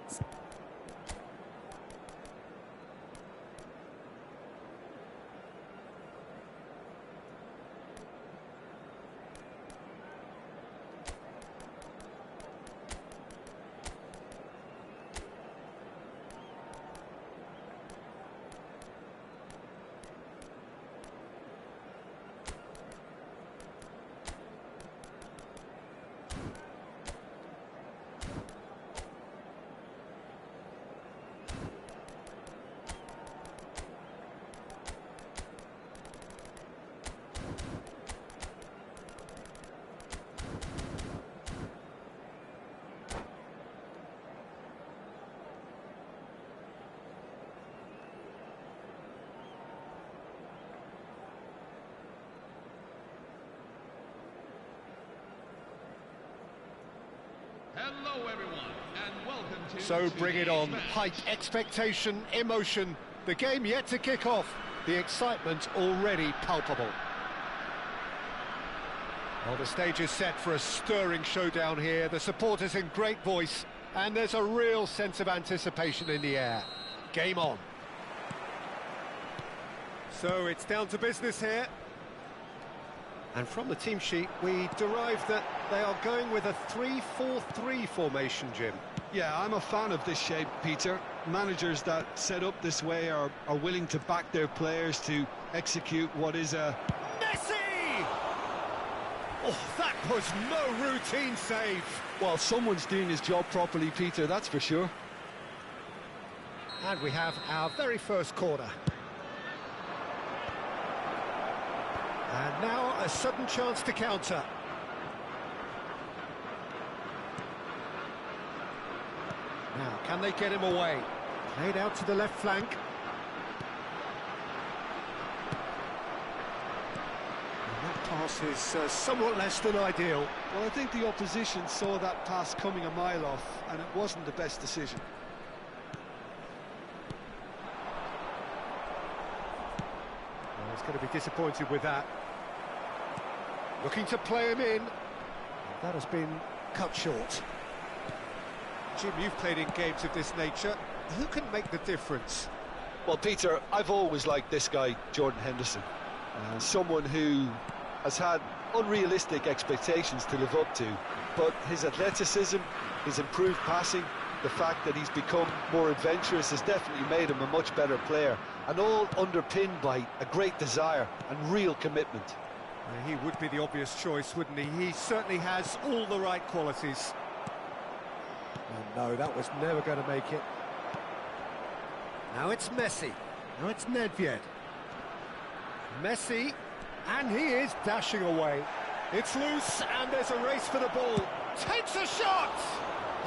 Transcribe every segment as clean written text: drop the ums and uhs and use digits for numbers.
minutes. Hello everyone, and welcome to... So bring it on. Hype, expectation, emotion. The game yet to kick off. The excitement already palpable. Well, the stage is set for a stirring showdown here. The supporters in great voice, and there's a real sense of anticipation in the air. Game on. So it's down to business here. And from the team sheet, we derive that they are going with a 3-4-3 formation, Jim. Yeah, I'm a fan of this shape, Peter. Managers that set up this way are willing to back their players to execute what is a... Messi! Oh, that was no routine save. Well, someone's doing his job properly, Peter, that's for sure. And we have our very first corner. And now a sudden chance to counter. Now, can they get him away? Played out to the left flank. And that pass is somewhat less than ideal. Well, I think the opposition saw that pass coming a mile off, and it wasn't the best decision. Well, he's going to be disappointed with that. Looking to play him in. That has been cut short. Jim, you've played in games of this nature. Who can make the difference? Well, Peter, I've always liked this guy, Jordan Henderson. Someone who has had unrealistic expectations to live up to. But his athleticism, his improved passing, the fact that he's become more adventurous has definitely made him a much better player. And all underpinned by a great desire and real commitment. He would be the obvious choice, wouldn't he? He certainly has all the right qualities. Oh no, that was never going to make it. Now it's Messi. Now it's Nedved. Messi, and he is dashing away. It's loose, and there's a race for the ball. Takes a shot!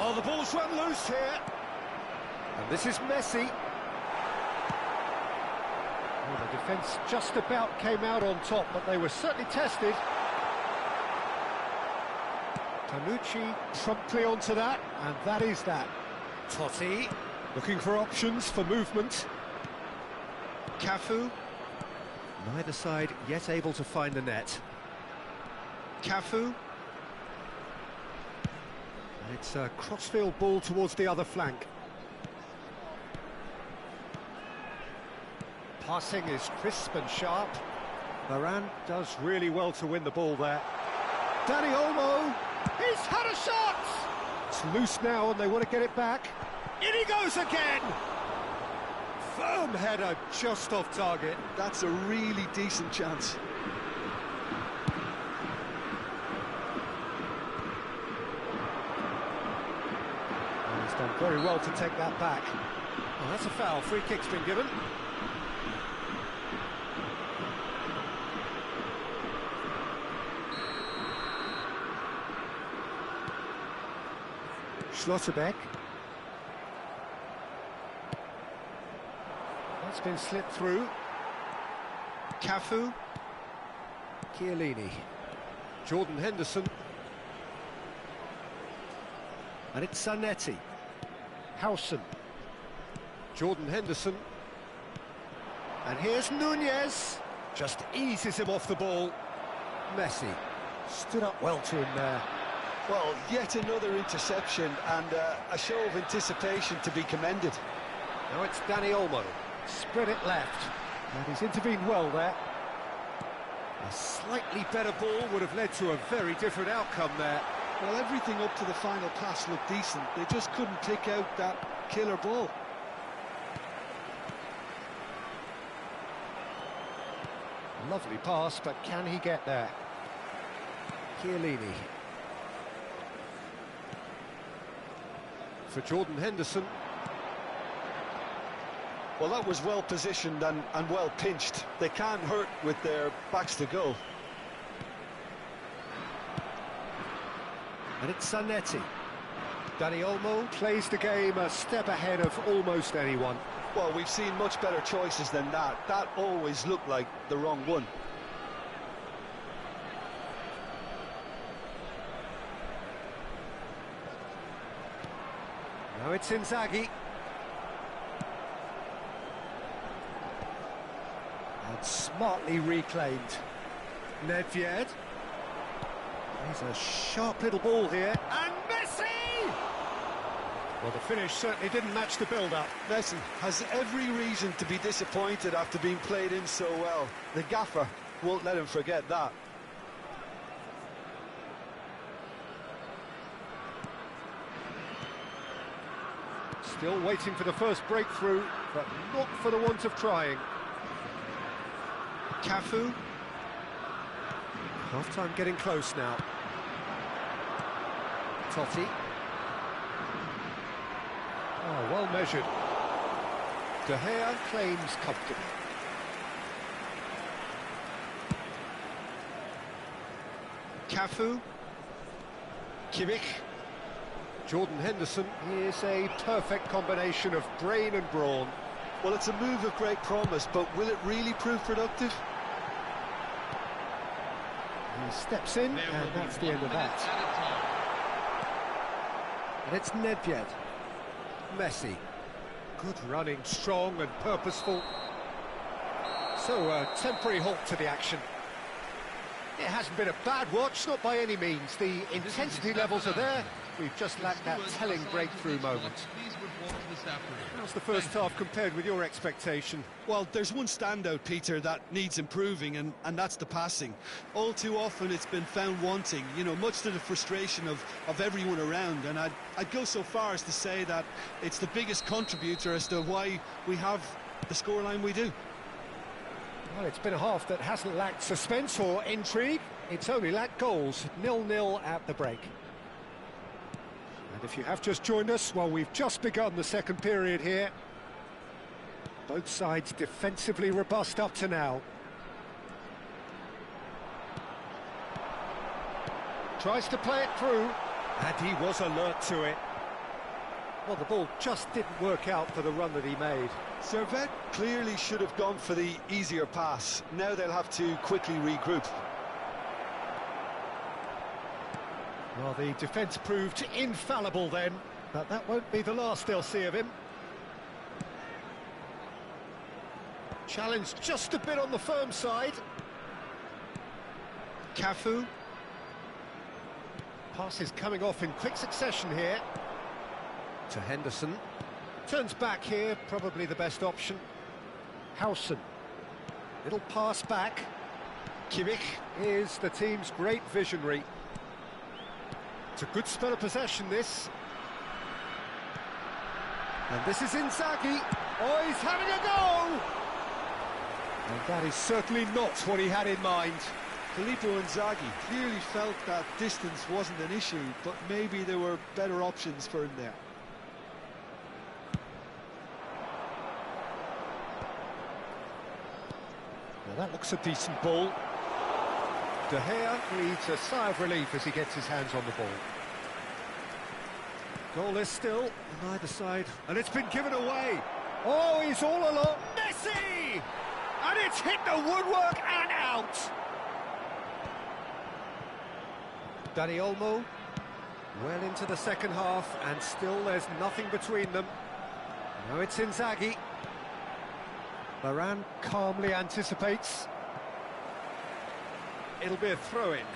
Oh, the ball's run loose here. And this is Messi. Well, the defence just about came out on top, but they were certainly tested. Tanucci promptly onto that, and that is that. Totti looking for options for movement. Cafu. Neither side yet able to find the net. Cafu. And it's a crossfield ball towards the other flank. Passing is crisp and sharp. Varane does really well to win the ball there. Dani Olmo, he's had a shot! It's loose now and they want to get it back. In he goes again! Firm header just off target. That's a really decent chance. And he's done very well to take that back. Well, that's a foul. Free kick's been given. Schlotterbeck. That's been slipped through. Cafu. Chiellini. Jordan Henderson. And it's Zanetti. Howson. Jordan Henderson. And here's Nunez. Just eases him off the ball. Messi. Stood up well to him there. Well, yet another interception and a show of anticipation to be commended. Now it's Danny Olmo. Spread it left. And he's intervened well there. A slightly better ball would have led to a very different outcome there. Well, everything up to the final pass looked decent. They just couldn't pick out that killer ball. Lovely pass, but can he get there? Chiellini. For Jordan Henderson. Well, that was well positioned and well pinched. They can't hurt with their backs to goal. And it's Zanetti. Danny Olmo plays the game a step ahead of almost anyone. Well, we've seen much better choices than that. That always looked like the wrong one. Now it's Inzaghi. And smartly reclaimed. Nedved. He's a sharp little ball here. And Messi! Well, the finish certainly didn't match the build-up. Messi has every reason to be disappointed after being played in so well. The gaffer won't let him forget that. Still waiting for the first breakthrough, but not for the want of trying. Cafu. Half-time getting close now. Totti. Oh, well measured. De Gea claims comfortably. Cafu. Kimmich. Jordan Henderson is a perfect combination of brain and brawn. Well, it's a move of great promise, but will it really prove productive? He steps in, and that's the end of that. And it's Nedved. Messi. Good running, strong and purposeful. So, a temporary halt to the action. It hasn't been a bad watch, not by any means. The intensity levels are there. We've just lacked that telling breakthrough moment. How's the first half compared with your expectation? Well, there's one standout, Peter, that needs improving, and that's the passing. All too often it's been found wanting, you know, much to the frustration of everyone around, and I'd go so far as to say that it's the biggest contributor as to why we have the scoreline we do. Well, it's been a half that hasn't lacked suspense or intrigue. It's only lacked goals. 0-0 at the break. And if you have just joined us, well, we've just begun the second period here. Both sides defensively robust up to now. Tries to play it through, and he was alert to it. Well, the ball just didn't work out for the run that he made. Servette clearly should have gone for the easier pass. Now they'll have to quickly regroup. Well, the defence proved infallible then, but that won't be the last they'll see of him. Challenged just a bit on the firm side. Cafu. Pass is coming off in quick succession here. To Henderson. Turns back here, probably the best option. Howson. Little pass back. Kimmich is the team's great visionary. It's a good spell of possession, this. And this is Inzaghi. Oh, he's having a go! And that is certainly not what he had in mind. Filippo Inzaghi clearly felt that distance wasn't an issue, but maybe there were better options for him there. Well, that looks a decent ball. De Gea breathes a sigh of relief as he gets his hands on the ball. Goalless still on either side, and it's been given away. Oh, he's all alone. Messi! And it's hit the woodwork and out. Danny Olmo, well into the second half, and still there's nothing between them. Now it's Inzaghi. Varane calmly anticipates. It'll be a throw-in.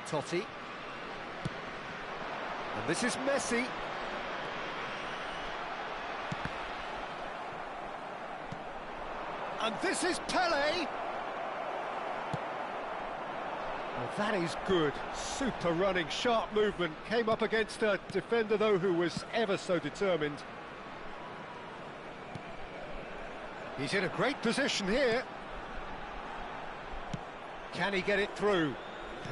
Totti. And this is Messi. And this is Pele. Well, that is good. Super running, sharp movement. Came up against a defender, though, who was ever so determined. He's in a great position here. Can he get it through?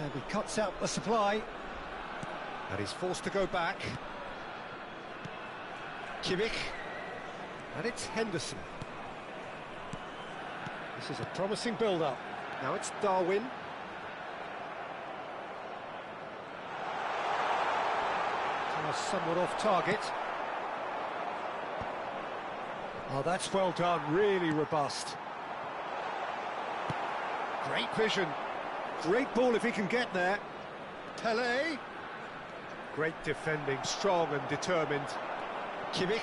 And he cuts out the supply. And he's forced to go back. Kimmich. And it's Henderson. This is a promising build-up. Now it's Darwin. Somewhat off target. Oh, that's well done, really robust. Great vision. Great ball if he can get there. Pele. Great defending, strong and determined. Kimmich.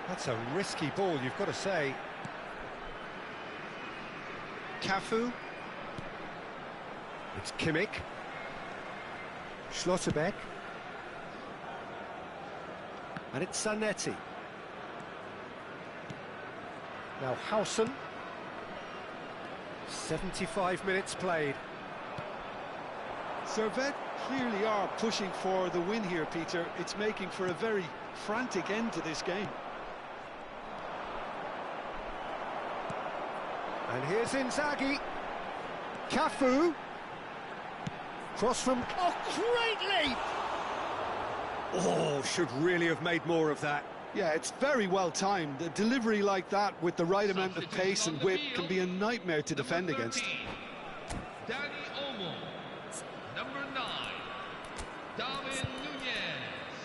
That's a risky ball, you've got to say. Cafu. It's Kimmich. Schlotterbeck. And it's Zanetti. Now Hausen. 75 minutes played. Servette clearly are pushing for the win here, Peter. It's making for a very frantic end to this game. And here's Inzaghi. Cafu. Cross from... Oh, great leap! Oh, should really have made more of that. Yeah, it's very well timed. A delivery like that with the right amount of pace and whip can be a nightmare to defend against. Danny Olmo. Number 9, Darwin Nunez.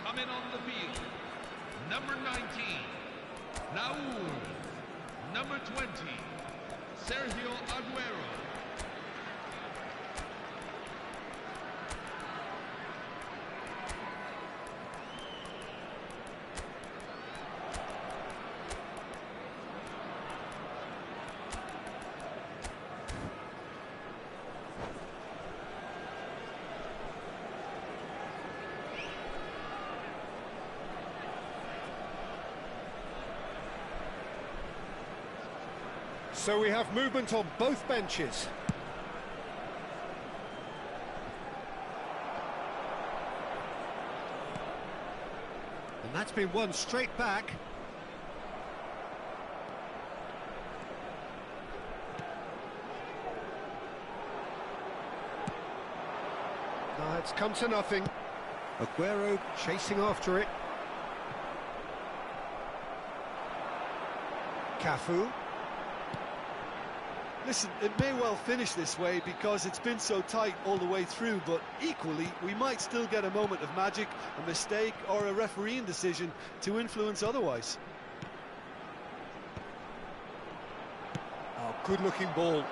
Coming on the field, number 19, Raul. Number 20, Sergio Aguero. So we have movement on both benches. And that's been won straight back. Now it's come to nothing. Aguero chasing after it. Cafu. Listen, it may well finish this way because it's been so tight all the way through, but equally, we might still get a moment of magic, a mistake, or a refereeing decision to influence otherwise. Oh, good-looking ball.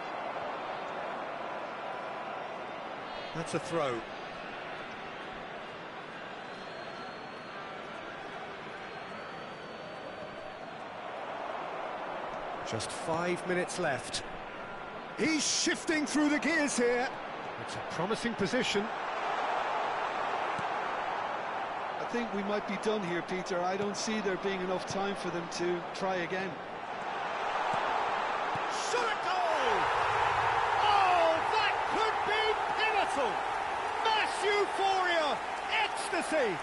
That's a throw. Just 5 minutes left. He's shifting through the gears here. It's a promising position. I think we might be done here, Peter. I don't see there being enough time for them to try again. Shot a goal! Oh, that could be pivotal! Mass euphoria! Ecstasy!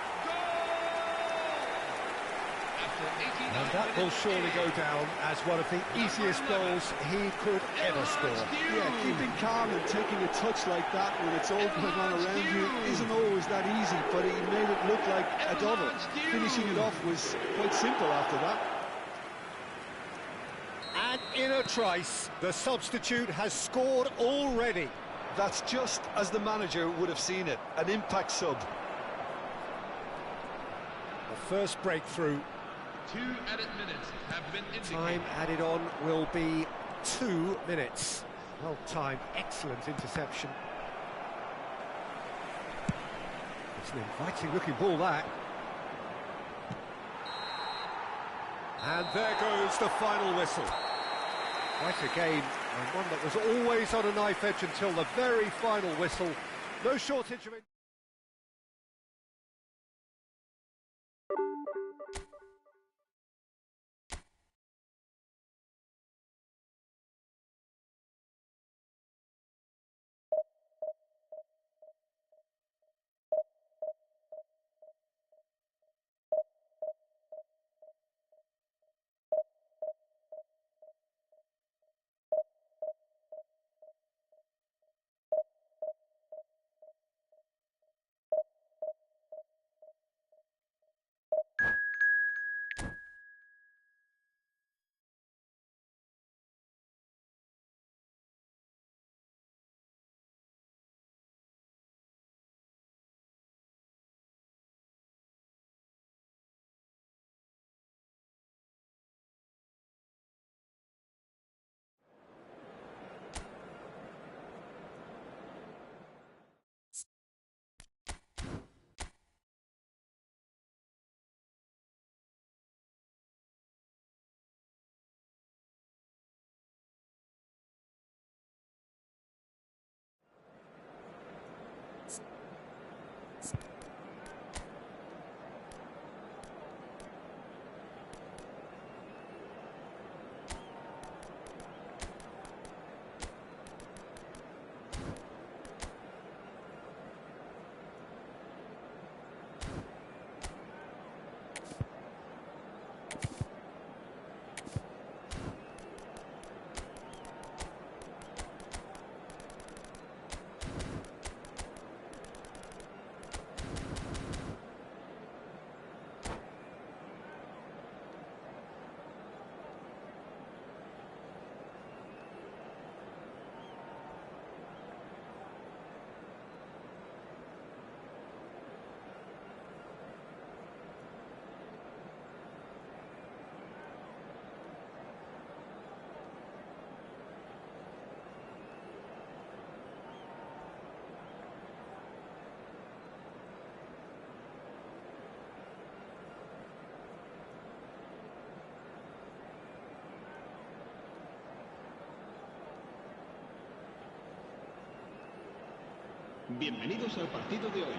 And that will surely go down as one of the easiest goals he could ever score. Yeah, keeping calm and taking a touch like that when it's all going on around you isn't always that easy, but he made it look like a double. Finishing it off was quite simple after that. And in a trice, the substitute has scored already. That's just as the manager would have seen it, an impact sub. The first breakthrough. 2 added minutes have been indicated. Time added on will be 2 minutes. Well timed, excellent interception. It's an inviting looking ball, that. And there goes the final whistle. Quite a game. And one that was always on a knife edge until the very final whistle. No shortage of it. Bienvenidos al partido de hoy.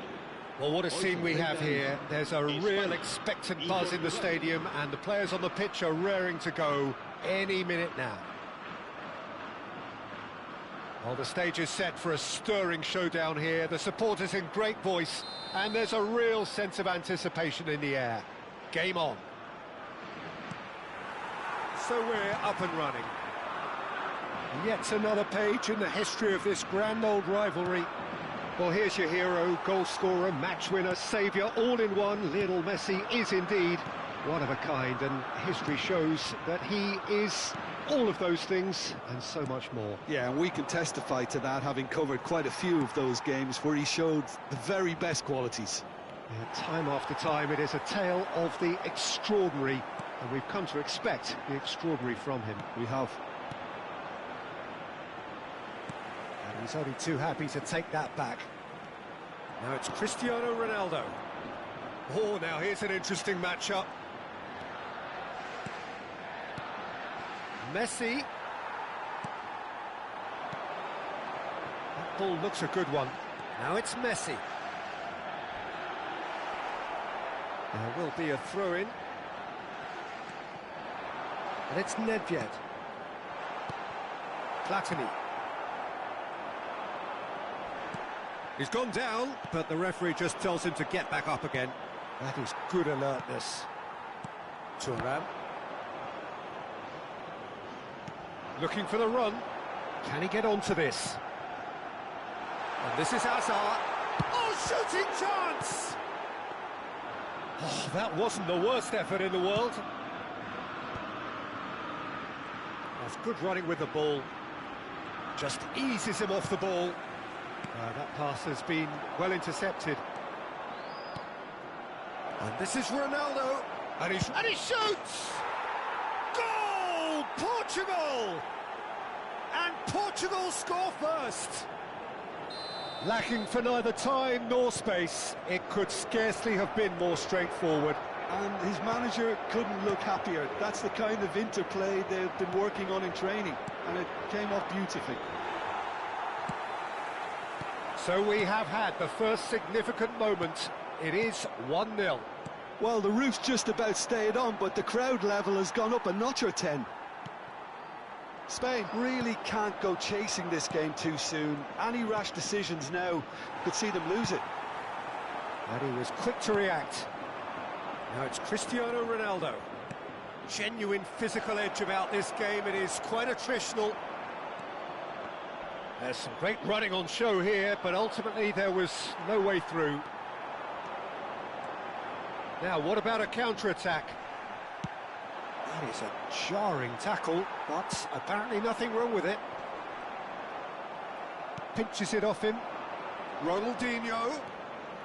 Well, what a scene we have here. There's a real expectant buzz in the stadium, and the players on the pitch are raring to go any minute now. Well, the stage is set for a stirring showdown here. The supporters in great voice, and there's a real sense of anticipation in the air. Game on. So we're up and running. Yet another page in the history of this grand old rivalry. Well, here's your hero, goal scorer, match winner, saviour, all in one. Lionel Messi is indeed one of a kind, and history shows that he is all of those things and so much more. Yeah, and we can testify to that, having covered quite a few of those games where he showed the very best qualities. Yeah, time after time, it is a tale of the extraordinary, and we've come to expect the extraordinary from him. We have. And he's only too happy to take that back. Now it's Cristiano Ronaldo. Oh, now here's an interesting matchup. Messi. That ball looks a good one. Now it's Messi. There will be a throw-in. And it's Nedved. Platini. He's gone down, but the referee just tells him to get back up again. That is good alertness. Sudah. Looking for the run. Can he get onto this? And this is Hazard. Oh, shooting chance! Oh, that wasn't the worst effort in the world. That's good running with the ball. Just eases him off the ball. That pass has been well intercepted. And this is Ronaldo. And he shoots! Goal! Portugal! And Portugal score first. Lacking for neither time nor space, it could scarcely have been more straightforward. and his manager couldn't look happier. That's the kind of interplay they've been working on in training, and it came off beautifully. So we have had the first significant moment. It is 1-0. Well, the roof's just about stayed on, but the crowd level has gone up a notch or 10. Spain really can't go chasing this game too soon. Any rash decisions now could see them lose it. And he was quick to react. Now it's Cristiano Ronaldo. Genuine physical edge about this game. It is quite attritional. There's some great running on show here, but ultimately there was no way through. Now, what about a counter-attack? That is a jarring tackle, but apparently nothing wrong with it. Pinches it off him. Ronaldinho.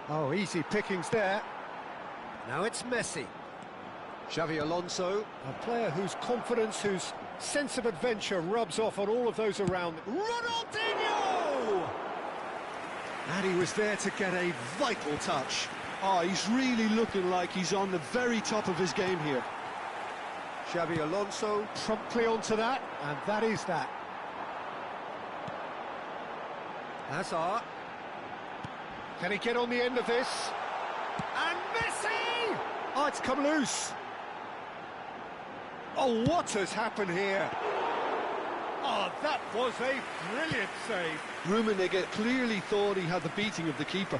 Oh, easy pickings there. Now it's Messi. Xavi Alonso, a player whose confidence, whose sense of adventure rubs off on all of those around. Ronaldinho! And he was there to get a vital touch. Oh, he's really looking like he's on the very top of his game here. Xavi Alonso promptly onto that, and that is that. Hazard. Can he get on the end of this? And Messi! Oh, it's come loose. Oh, what has happened here? Oh, that was a brilliant save. Rummenigge clearly thought he had the beating of the keeper.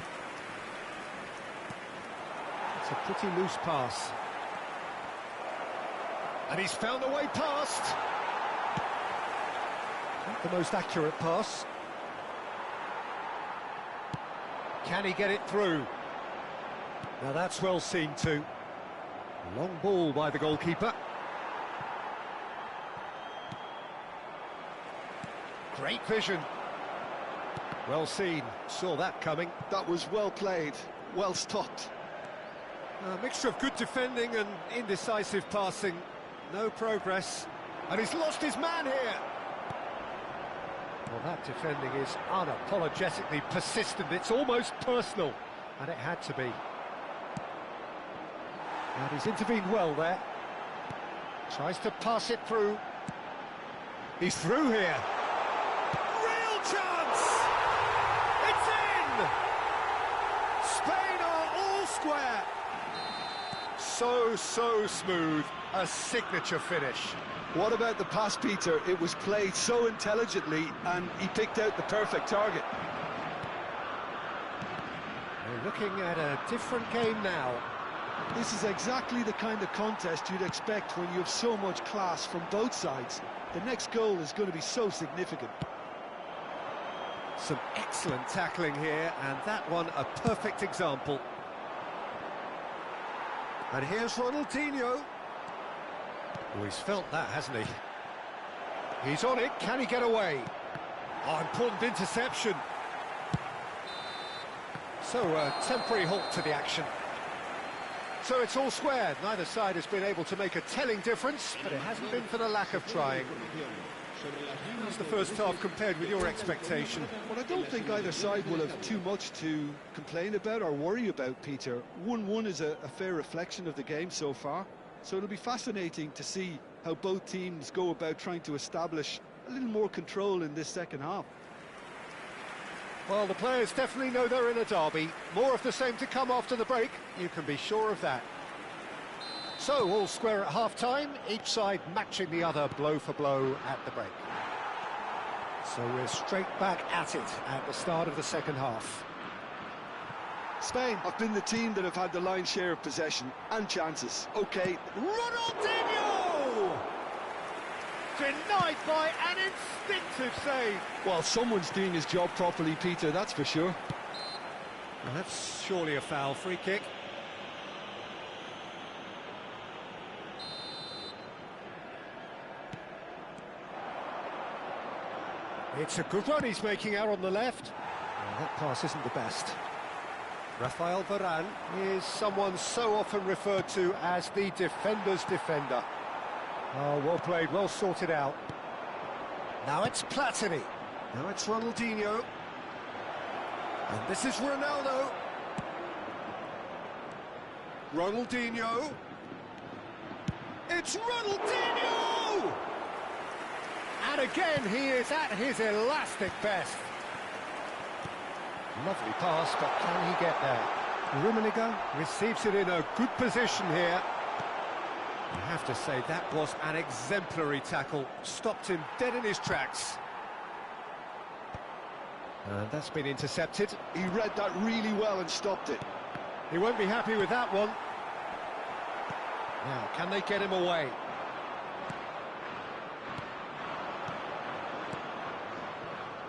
It's a pretty loose pass. And he's found a way past. Not the most accurate pass. Can he get it through? Now that's well seen too. Long ball by the goalkeeper. Great vision. Well seen. Saw that coming. That was well played, well stopped. A mixture of good defending and indecisive passing. No progress. And he's lost his man here. Well, that defending is unapologetically persistent. It's almost personal. And it had to be. And he's intervened well there. Tries to pass it through. He's through here. Real chance! It's in! Spain are all square. So smooth. A signature finish. What about the pass, Peter? It was played so intelligently, and he picked out the perfect target. We're looking at a different game now. This is exactly the kind of contest you'd expect when you have so much class from both sides. The next goal is going to be so significant. Some excellent tackling here, and that one a perfect example. And here's Ronaldinho. Oh, he's felt that, hasn't he? He's on it. Can he get away? Oh, important interception. So, a temporary halt to the action. So it's all square. Neither side has been able to make a telling difference, but it hasn't been for the lack of trying. How's the first half compared with your expectation? Well, I don't think either side will have too much to complain about or worry about, Peter. 1-1 is a fair reflection of the game so far. So it'll be fascinating to see how both teams go about trying to establish a little more control in this second half. Well, the players definitely know they're in a derby. More of the same to come after the break, you can be sure of that. So, all square at half-time, each side matching the other blow for blow at the break. So we're straight back at it at the start of the second half. Spain have been the team that have had the lion's share of possession and chances. OK. Ronaldinho! Denied by an instinctive save. Well, someone's doing his job properly, Peter, that's for sure. Well, that's surely a foul. Free kick. It's a good run he's making out on the left. Well, that pass isn't the best. Rafael Varane is someone so often referred to as the defender's defender. Oh, well played, well sorted out. Now it's Platini. Now it's Ronaldinho. And this is Ronaldo. Ronaldinho. It's Ronaldinho! And again, he is at his elastic best. Lovely pass, but can he get there? Rummenigge receives it in a good position here. I have to say, that was an exemplary tackle. Stopped him dead in his tracks. And that's been intercepted. He read that really well and stopped it. He won't be happy with that one. Now, can they get him away?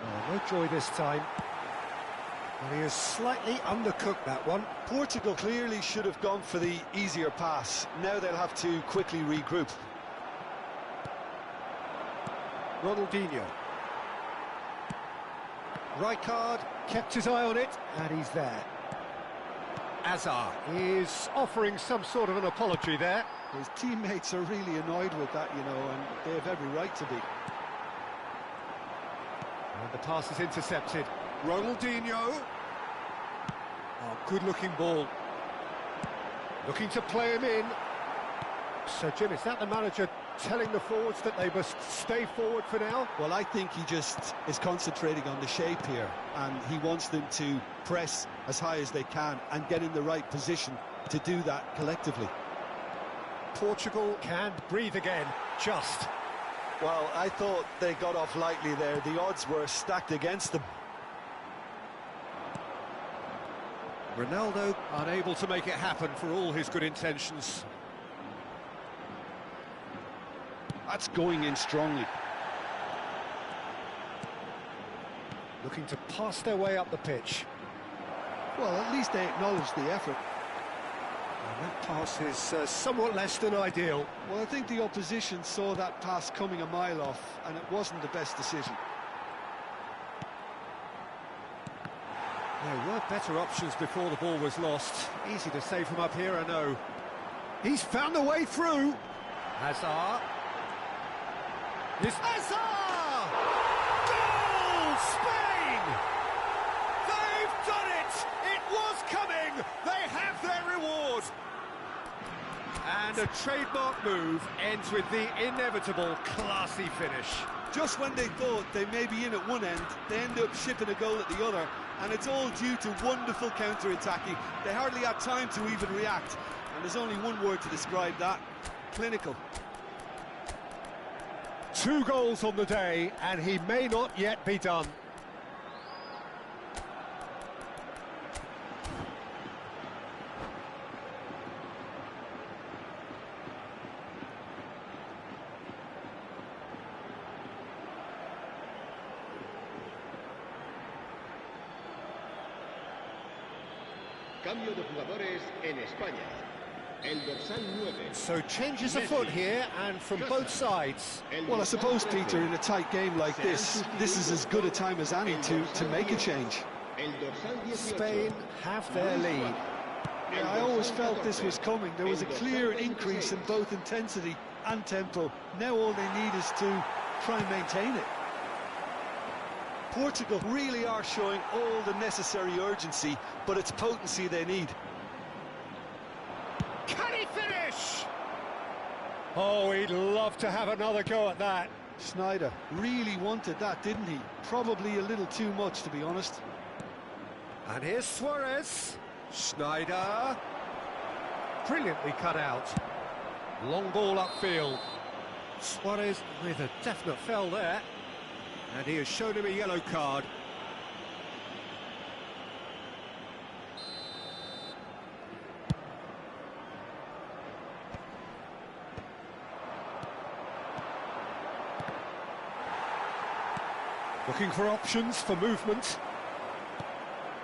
Oh, no joy this time. Well, he has slightly undercooked that one. Portugal clearly should have gone for the easier pass. Now they'll have to quickly regroup. Ronaldinho. Rijkaard kept his eye on it, and he's there. Azar is offering some sort of an apology there. His teammates are really annoyed with that, you know, and they have every right to be. And the pass is intercepted. Ronaldinho. Oh, good-looking ball. Looking to play him in. So, Jim, is that the manager telling the forwards that they must stay forward for now? Well, I think he just is concentrating on the shape here, and he wants them to press as high as they can and get in the right position to do that collectively. Portugal can breathe again, just. Well, I thought they got off lightly there. The odds were stacked against them. Ronaldo unable to make it happen for all his good intentions. That's going in strongly. Looking to pass their way up the pitch. Well, at least they acknowledge the effort. And that pass is somewhat less than ideal. Well, I think the opposition saw that pass coming a mile off, and it wasn't the best decision. There were better options before the ball was lost. Easy to say from up here, I know. He's found a way through. Hazard. This Hazard! Goal! Spain! They've done it! It was coming! They have their reward! And a trademark move ends with the inevitable classy finish. Just when they thought they may be in at one end, they end up shipping a goal at the other, and it's all due to wonderful counter-attacking. They hardly had time to even react, and there's only one word to describe that: clinical. 2 goals on the day, and he may not yet be done. Cambio de jugadores en España. El dorsal 9. So changes afoot here, and from both sides. Well, I suppose, Peter, in a tight game like this is as good a time as any to make a change. Spain have their lead. Yeah, I always felt this was coming. There was a clear increase in both intensity and tempo. Now all they need is to try and maintain it. Portugal really are showing all the necessary urgency, but it's potency they need. Can he finish? Oh, he'd love to have another go at that. Sneijder really wanted that, didn't he? Probably a little too much, to be honest. And here's Suarez. Sneijder. Brilliantly cut out. Long ball upfield. Suarez with a definite foul there. And he has shown him a yellow card. Looking for options for movement.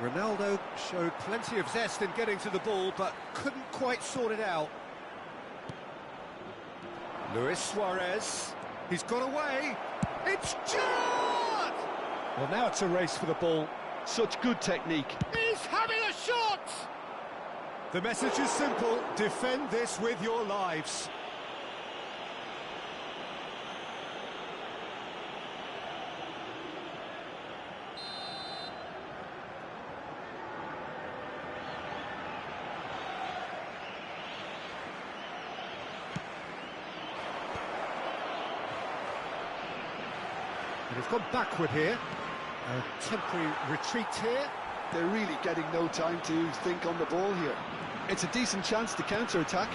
Ronaldo showed plenty of zest in getting to the ball, but couldn't quite sort it out. Luis Suarez. He's got away. It's Gerrard! Well, now it's a race for the ball. Such good technique. He's having a shot! The message is simple: defend this with your lives. And he's gone backward here. A temporary retreat here. They're really getting no time to think on the ball here. It's a decent chance to counter-attack.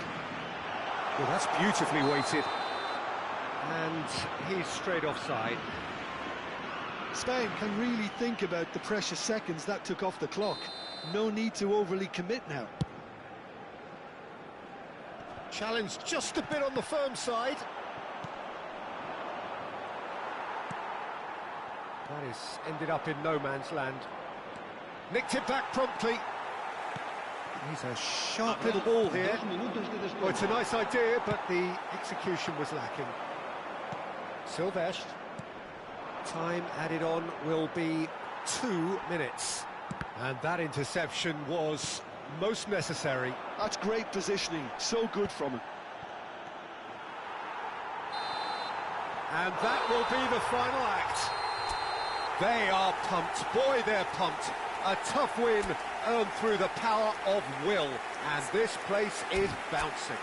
Well, that's beautifully weighted. And he's straight offside. Spain can really think about the precious seconds that took off the clock. No need to overly commit now. Challenge just a bit on the firm side. That is ended up in no man's land. Nicked it back promptly. He's a sharp little ball here. Well, it's a nice idea, but the execution was lacking. Silvestre. Time added on will be 2 minutes. And that interception was most necessary. That's great positioning, so good from him. And that will be the final act. They are pumped, boy they're pumped. A tough win earned through the power of will, and this place is bouncing.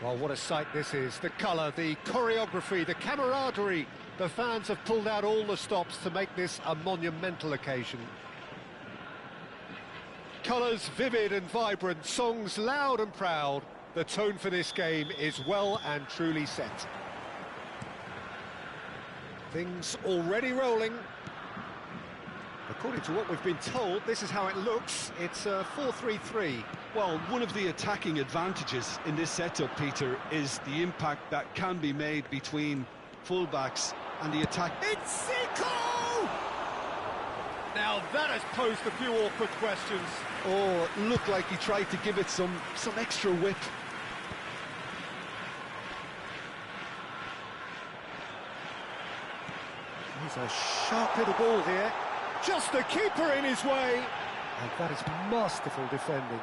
Well, what a sight this is. The colour, the choreography, the camaraderie. The fans have pulled out all the stops to make this a monumental occasion. Colours vivid and vibrant, songs loud and proud. The tone for this game is well and truly set. Things already rolling. According to what we've been told, this is how it looks. It's 4-3-3. Well, one of the attacking advantages in this setup, Peter, is the impact that can be made between fullbacks and the attack. It's Zico! Now that has posed a few awkward questions. Oh, it looked like he tried to give it some extra whip. He's a sharp little ball here. Just the keeper in his way. And that is masterful defending.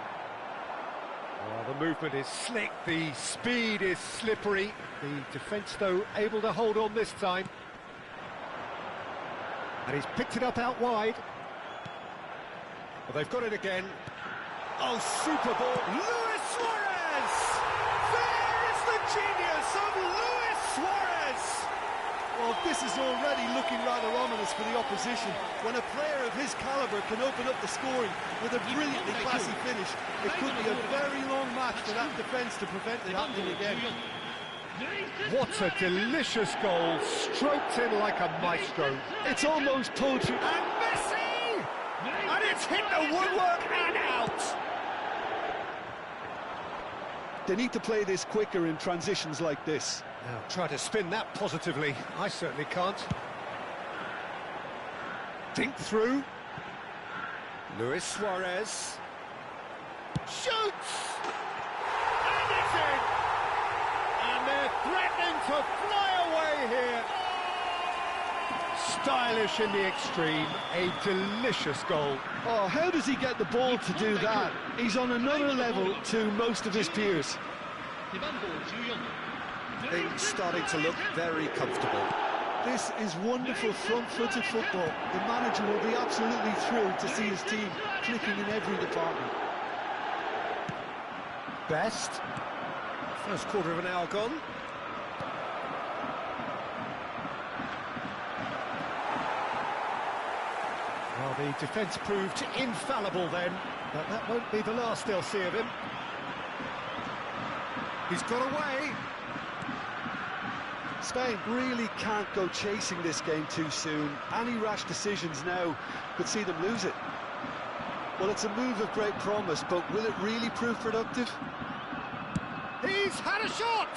Oh, the movement is slick, the speed is slippery. The defence, though, able to hold on this time. And he's picked it up out wide. Well, they've got it again. Oh, super ball. Luis Suarez! There is the genius of Luis Suarez! Well, this is already looking rather ominous for the opposition. When a player of his calibre can open up the scoring with a brilliantly classy finish, it could be a very long match for that defence to prevent it happening again. What a delicious goal, stroked in like a maestro. It's almost poetry. And Messi! And it's hit the woodwork and out! They need to play this quicker in transitions like this. Now, try to spin that positively. I certainly can't. Dink through. Luis Suarez. Shoots! And it's in! And they're threatening to fly away here. Stylish in the extreme. A delicious goal. Oh, how does he get the ball to do that? He's on another level to most of his peers. Things starting to look very comfortable. This is wonderful front-footed football. The manager will be absolutely thrilled to see his team clicking in every department. Best. First quarter of an hour gone. Well, the defence proved infallible then, but that won't be the last they'll see of him. He's got away. Spain really can't go chasing this game too soon. Any rash decisions now could see them lose it. Well, it's a move of great promise, but will it really prove productive? He's had a shot!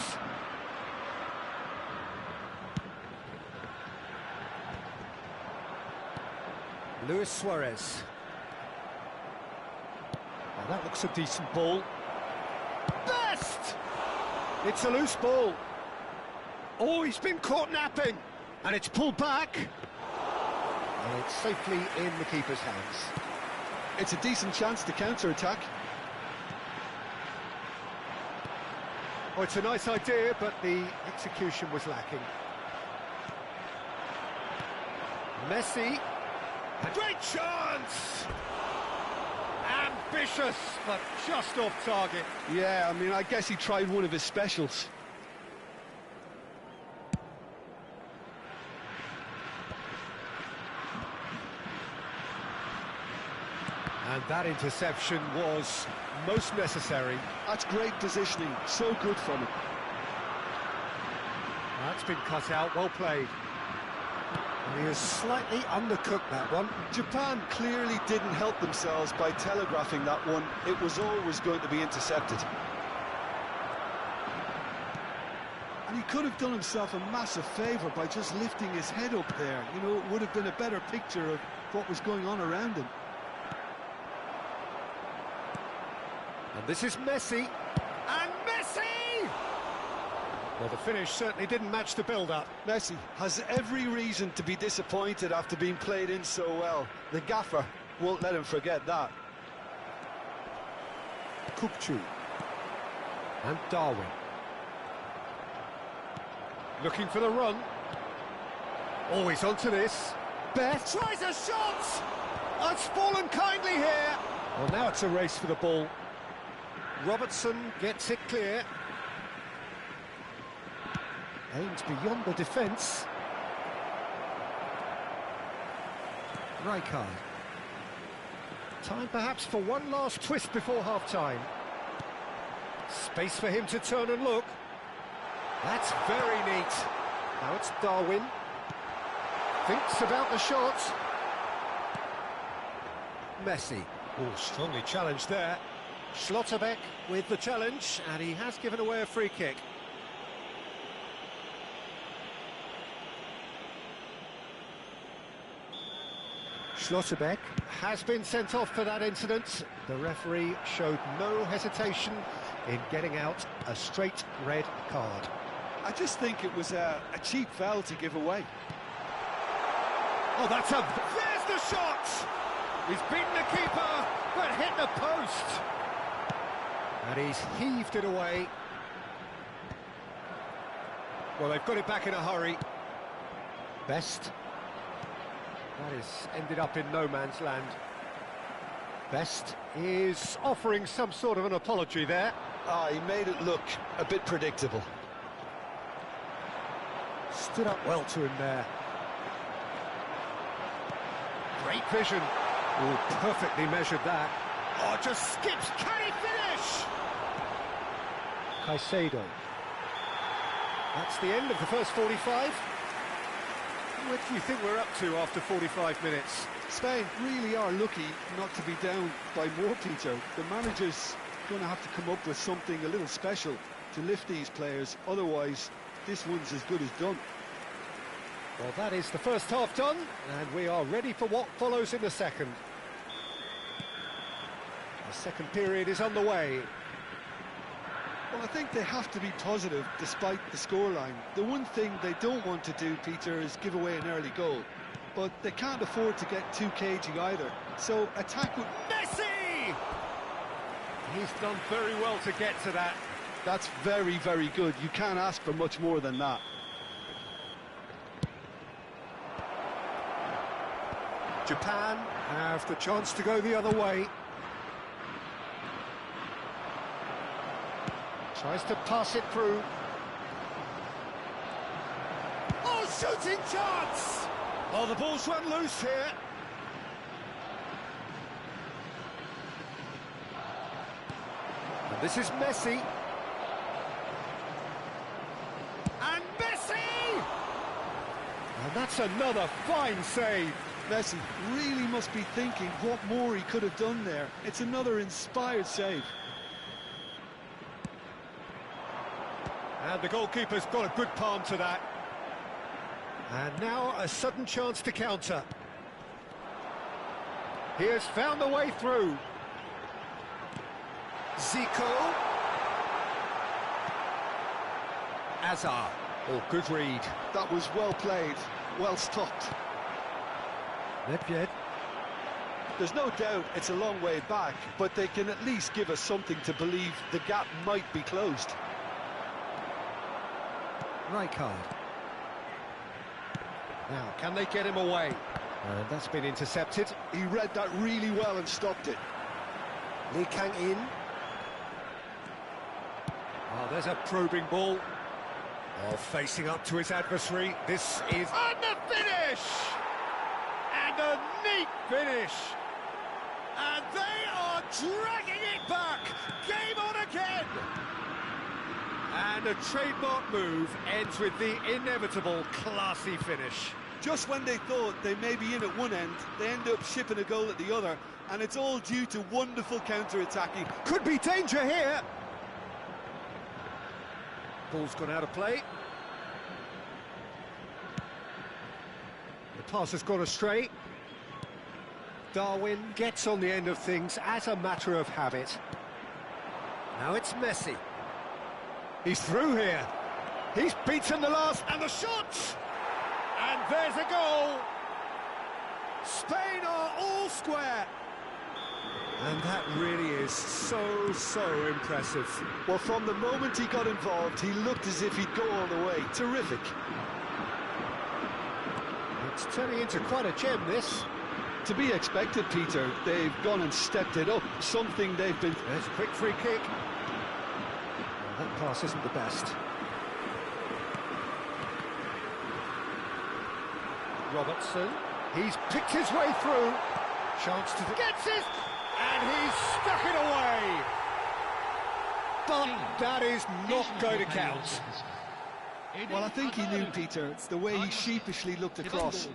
Luis Suarez. Well, that looks a decent ball. Best! It's a loose ball. Oh, he's been caught napping. And it's pulled back. And it's safely in the keeper's hands. It's a decent chance to counter-attack. Oh, it's a nice idea, but the execution was lacking. Messi. A great chance! Ambitious, but just off target. Yeah, I mean, I guess he tried one of his specials. And that interception was most necessary. That's great positioning, so good from him. That's been cut out, well played. And he has slightly undercooked that one. Japan clearly didn't help themselves by telegraphing that one. It was always going to be intercepted. And he could have done himself a massive favour by just lifting his head up there. You know, it would have been a better picture of what was going on around him. And this is Messi. And Messi! Well, the finish certainly didn't match the build-up. Messi has every reason to be disappointed after being played in so well. The gaffer won't let him forget that. Kupchu. And Darwin. Looking for the run. Always onto this. Beth tries a shot! It's fallen kindly here. Well, now it's a race for the ball. Robertson gets it clear. Aimed beyond the defence. Rijkaard. Time perhaps for one last twist before half-time. Space for him to turn and look. That's very neat. Now it's Darwin. Thinks about the shot. Messi. Oh, strongly challenged there. Schlotterbeck with the challenge, and he has given away a free kick. Schlotterbeck has been sent off for that incident. The referee showed no hesitation in getting out a straight red card. I just think it was a cheap foul to give away. Oh, that's a... There's the shot! He's beaten the keeper, but hit the post. And he's heaved it away. Well, they've got it back in a hurry. Best. That is ended up in no man's land. Best is offering some sort of an apology there. He made it look a bit predictable. Stood up well to him there. Great vision. Oh, perfectly measured that. Oh, just skips. Can he finish? Caicedo. That's the end of the first 45. What do you think we're up to after 45 minutes? Spain really are lucky not to be down by more, Peter. The manager's going to have to come up with something a little special to lift these players. Otherwise, this one's as good as done. Well, that is the first half done, and we are ready for what follows in the second. The second period is underway. Well, I think they have to be positive despite the scoreline. The one thing they don't want to do, Peter, is give away an early goal. But they can't afford to get too cagey either. So attack with... Messi! He's done very well to get to that. That's very, very good. You can't ask for much more than that. Japan have the chance to go the other way. Tries to pass it through. Oh, shooting chance! Oh, the ball's run loose here. And this is Messi. And Messi! And that's another fine save. Messi really must be thinking what more he could have done there. It's another inspired save. And the goalkeeper's got a good palm to that. And now a sudden chance to counter. He has found the way through. Zico. Azar. Oh, good read. That was well played, well stopped. Nepjed. There's no doubt it's a long way back, but they can at least give us something to believe the gap might be closed. Rijkaard. Now, can they get him away? And that's been intercepted. He read that really well and stopped it. Lee Kang-in. Oh, there's a probing ball. Oh, facing up to his adversary. This is... And the finish! And a neat finish! And they are dragging it back! Game on again! And a trademark move ends with the inevitable classy finish. Just when they thought they may be in at one end, they end up shipping a goal at the other, and it's all due to wonderful counter-attacking. Could be danger here! Ball's gone out of play. The pass has gone astray. Darwin gets on the end of things as a matter of habit. Now it's Messi. He's through here. He's beaten the last, and the shot! And there's a goal! Spain are all square! And that really is so impressive. Well, from the moment he got involved, he looked as if he'd go all the way. Terrific. It's turning into quite a gem, this. To be expected, Peter. They've gone and stepped it up. Something they've been... There's a quick free kick. That pass isn't the best. Robertson, he's picked his way through. Chance to... Gets it! And he's stuck it away! But that is not going to count. Well, I think he knew, Peter. It's the way he sheepishly looked across.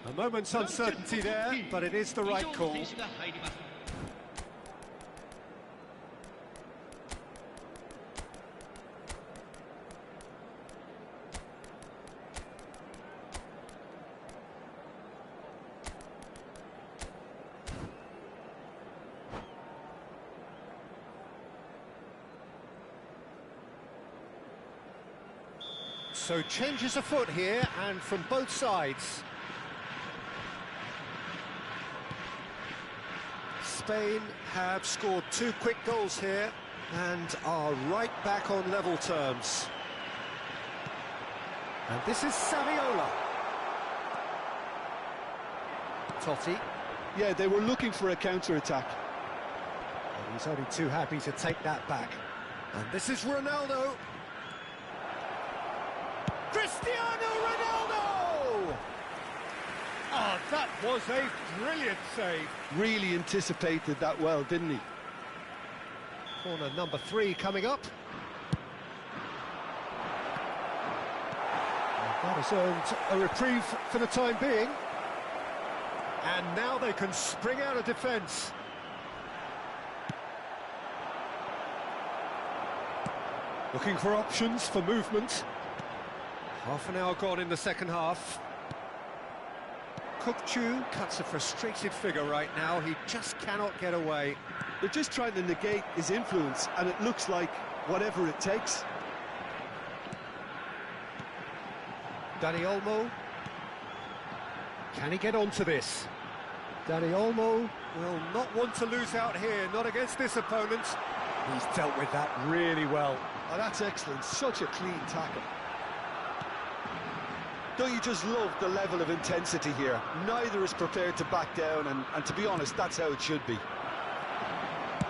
A moment's uncertainty there, but it is the right call. So changes afoot here, and from both sides. Spain have scored 2 quick goals here and are right back on level terms. And this is Saviola. Totti. Yeah, they were looking for a counter-attack. And he's only too happy to take that back. And this is Ronaldo. Cristiano Ronaldo! Oh, that was a brilliant save. Really anticipated that well, didn't he? Corner number 3 coming up. And that has earned a reprieve for the time being. And now they can spring out of defence. Looking for options for movement. Half an hour gone in the second half. Bapack2 cuts a frustrated figure right now. He just cannot get away. They're just trying to negate his influence, and it looks like whatever it takes. Dani Olmo. Can he get onto this? Dani Olmo will not want to lose out here, not against this opponent. He's dealt with that really well. Oh, that's excellent. Such a clean tackle. Don't you just love the level of intensity here? Neither is prepared to back down, and to be honest, that's how it should be.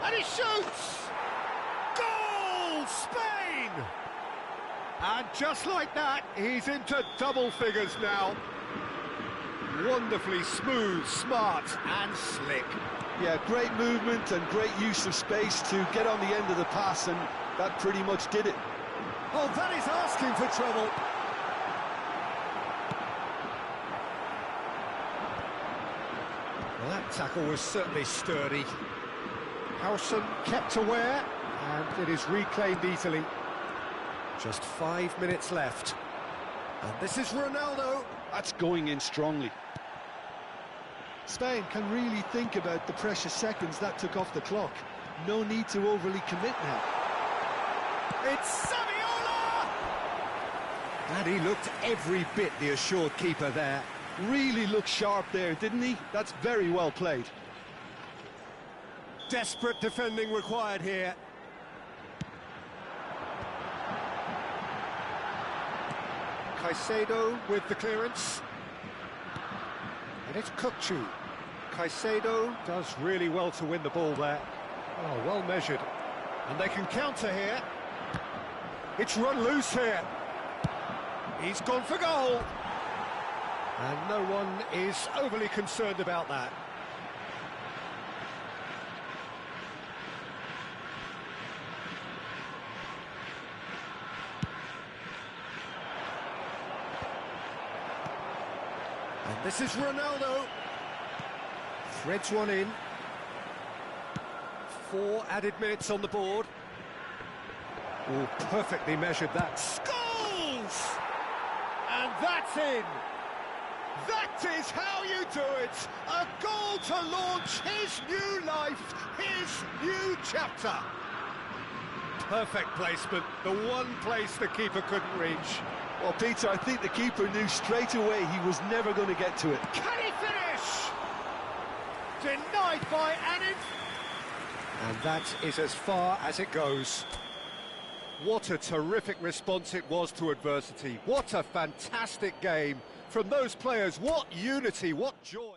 And he shoots! Goal! Spain! And just like that, he's into double figures now. Wonderfully smooth, smart and slick. Yeah, great movement and great use of space to get on the end of the pass, and that pretty much did it. Oh, that is asking for trouble. Well, that tackle was certainly sturdy. Harrison kept aware, and it is reclaimed easily. Just 5 minutes left. And this is Ronaldo. That's going in strongly. Spain can really think about the precious seconds that took off the clock. No need to overly commit now. It's Saviola! And he looked every bit the assured keeper there. Really looked sharp there, didn't he? That's very well played. Desperate defending required here. Caicedo with the clearance. And it's Bapack2. Caicedo does really well to win the ball there. Oh, well measured. And they can counter here. It's run loose here. He's gone for goal. And no one is overly concerned about that. And this is Ronaldo. Threads one in. 4 added minutes on the board. Oh, perfectly measured that. Scores! And that's in. That is how you do it. A goal to launch his new life, his new chapter. Perfect placement, the one place the keeper couldn't reach. Well, Peter, I think the keeper knew straight away he was never going to get to it. Can he finish? Denied by Anin. And that is as far as it goes. What a terrific response it was to adversity. What a fantastic game from those players. What unity, what joy.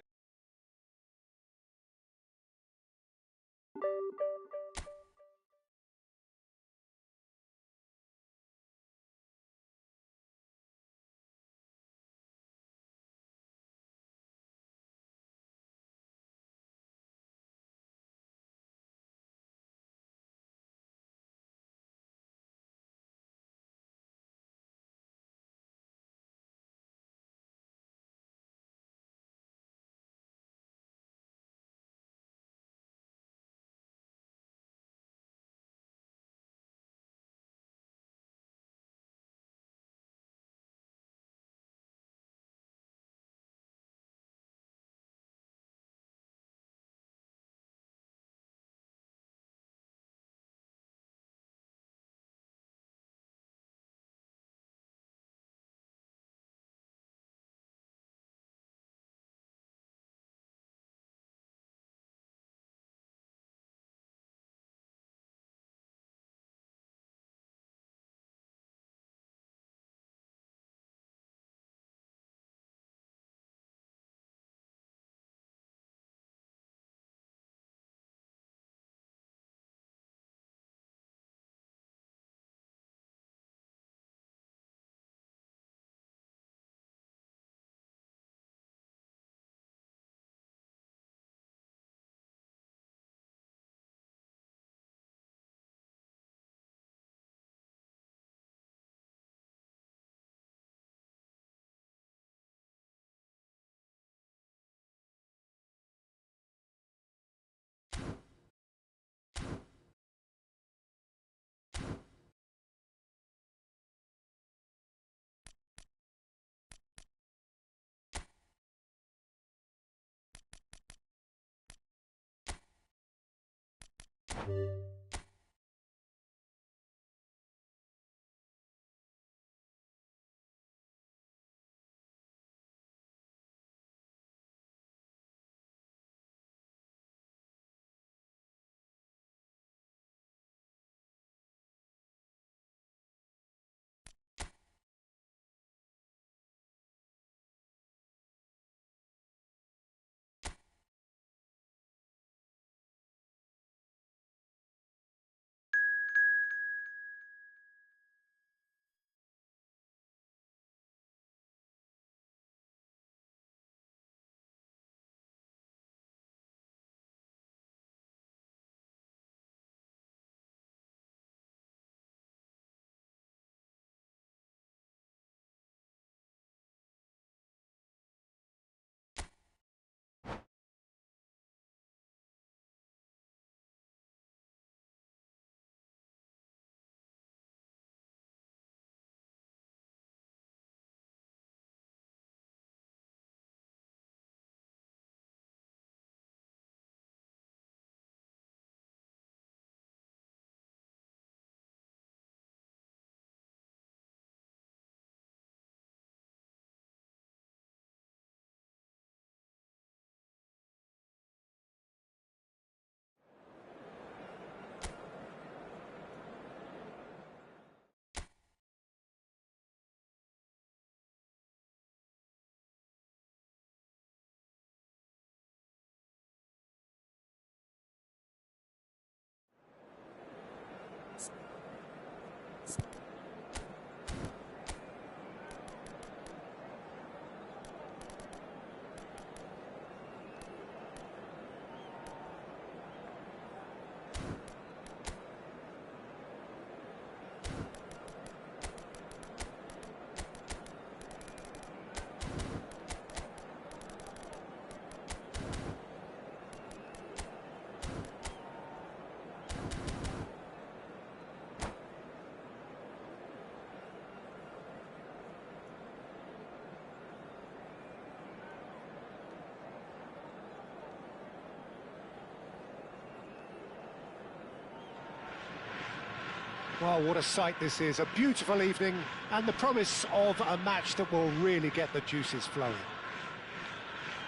Well, what a sight this is. A beautiful evening and the promise of a match that will really get the juices flowing.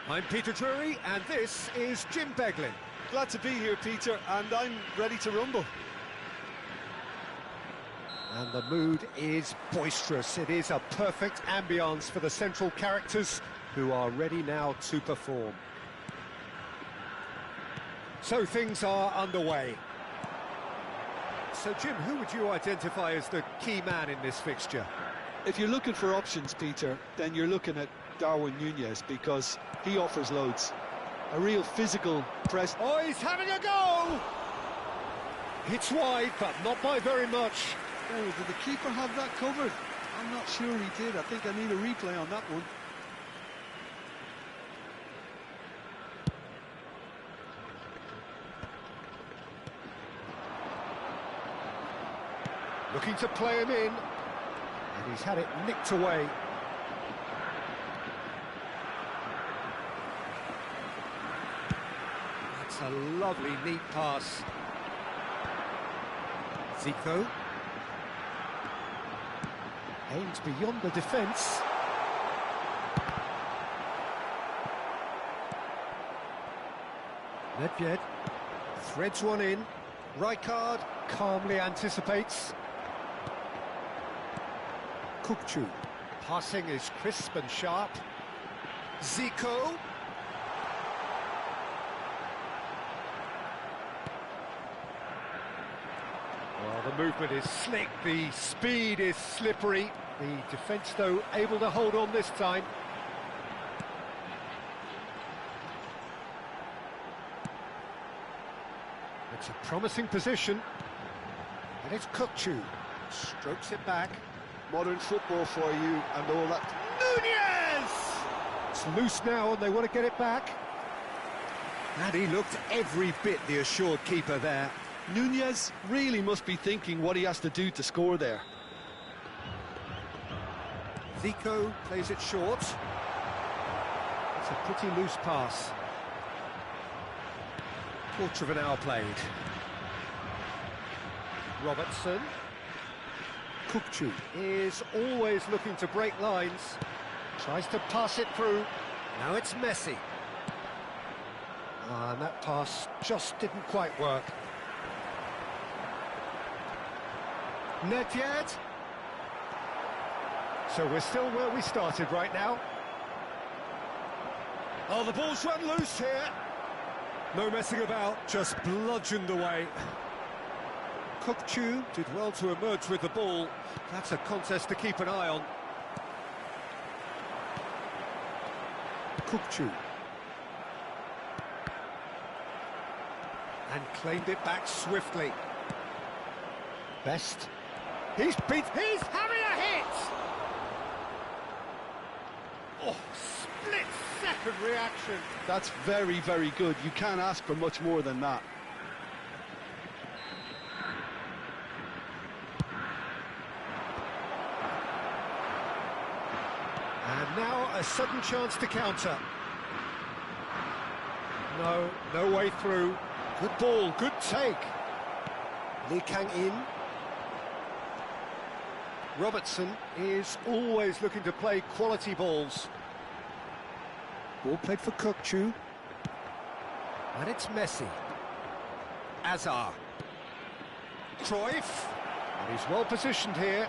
I'm Peter Drury and this is Jim Beglin. Glad to be here, Peter, and I'm ready to rumble. And the mood is boisterous. It is a perfect ambience for the central characters who are ready now to perform. So things are underway. So, Jim, who would you identify as the key man in this fixture? If you're looking for options, Peter, then you're looking at Darwin Núñez because he offers loads. A real physical press. Oh, he's having a go! It's wide, but not by very much. Oh, did the keeper have that covered? I'm not sure he did. I think I need a replay on that one. Looking to play him in, and he's had it nicked away. That's a lovely, neat pass. Zico. Aims beyond the defence. Nedved threads one in. Rijkaard calmly anticipates. Kukçu. Passing is crisp and sharp. Zico. Well, the movement is slick, the speed is slippery. The defence, though, able to hold on this time. It's a promising position. And it's Kukçu. Strokes it back. Modern football for you and all that. Núñez! It's loose now and they want to get it back. And he looked every bit the assured keeper there. Núñez really must be thinking what he has to do to score there. Zico plays it short. It's a pretty loose pass. Quarter of an hour played. Robertson. Kukcu is always looking to break lines. Tries to pass it through. Now it's Messi. And that pass just didn't quite work. Net yet? So we're still where we started right now. Oh, the ball's run loose here. No messing about, just bludgeoned away. Kukcu did well to emerge with the ball. That's a contest to keep an eye on. Kukcu. And claimed it back swiftly. Best. He's having a hit! Oh, split-second reaction. That's very, very good. You can't ask for much more than that. And now a sudden chance to counter. No way through. Good ball, good take. Lee Kang-in. Robertson is always looking to play quality balls. Ball played for Kukcu. And it's Messi. Azar. Cruyff. And he's well positioned here.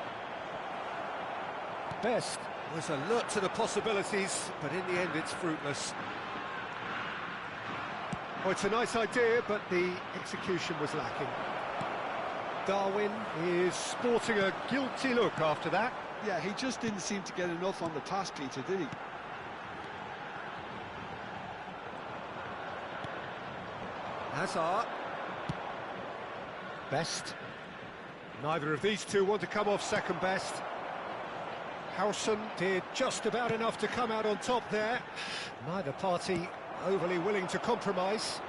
Best was alert to the possibilities, but in the end it's fruitless. Oh, it's a nice idea, but the execution was lacking. Darwin is sporting a guilty look after that. Yeah, he just didn't seem to get enough on the pass, Peter, did he? Hazard. Best. Neither of these two want to come off second best. Howson did just about enough to come out on top there. Neither party overly willing to compromise.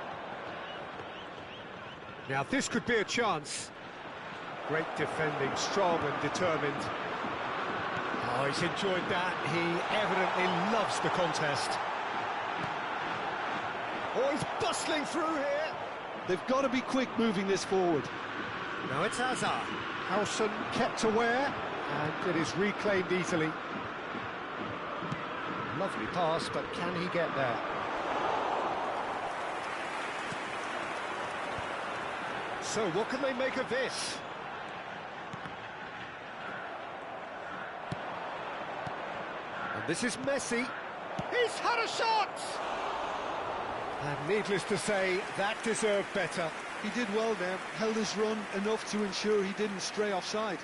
Now this could be a chance. Great defending, strong and determined. Oh, he's enjoyed that. He evidently loves the contest. Oh, he's bustling through here. They've got to be quick moving this forward. Now it's Hazard. Howson kept aware, and it is reclaimed easily. Lovely pass, but can he get there? So what can they make of this? And this is Messi. He's had a shot! And needless to say, that deserved better. He did well there, held his run enough to ensure he didn't stray offside.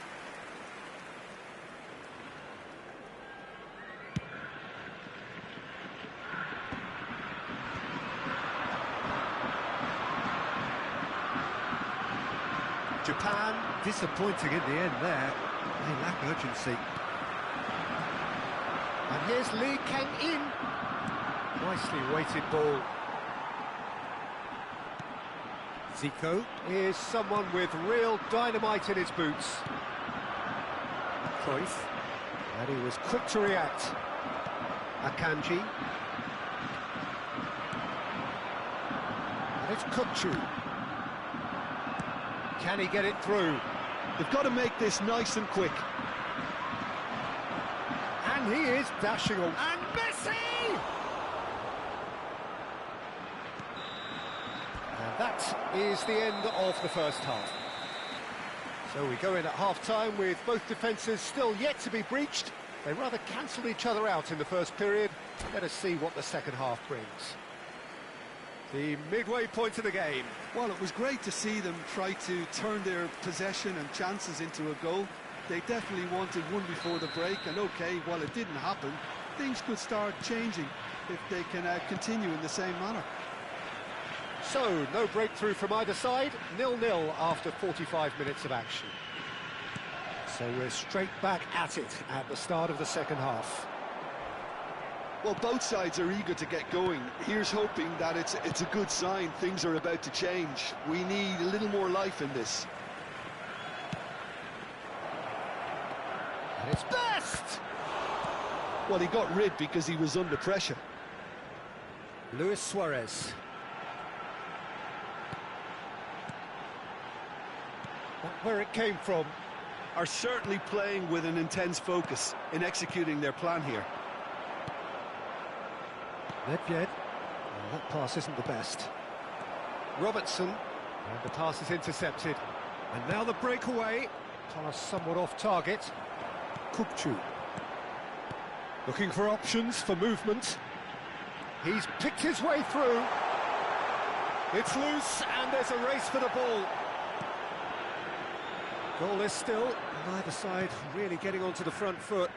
Japan disappointing in the end there. They lack urgency. And here's Lee Kang-in. Nicely weighted ball. Zico is someone with real dynamite in his boots. Cruyff. And he was quick to react. Akanji. And it's Kukcu. Can he get it through? They've got to make this nice and quick. And he is dashing on. And Messi! And that is the end of the first half. So we go in at half-time with both defences still yet to be breached. They rather cancelled each other out in the first period. Let us see what the second half brings. The midway point of the game. Well, it was great to see them try to turn their possession and chances into a goal. They definitely wanted one before the break, and okay, while it didn't happen, things could start changing if they can continue in the same manner. So, no breakthrough from either side, 0-0 after 45 minutes of action. So we're straight back at it at the start of the second half. Well, both sides are eager to get going. Here's hoping that it's a good sign. Things are about to change. We need a little more life in this. And it's Best! Well, he got rid because he was under pressure. Luis Suarez. where it came from. Are certainly playing with an intense focus in executing their plan here. Nedved. Oh, that pass isn't the best. Robertson. And the pass is intercepted. And now the breakaway. Pass somewhat off target. Kupchu. Looking for options for movement. He's picked his way through. It's loose and there's a race for the ball. Goal is still, neither side really getting onto the front foot.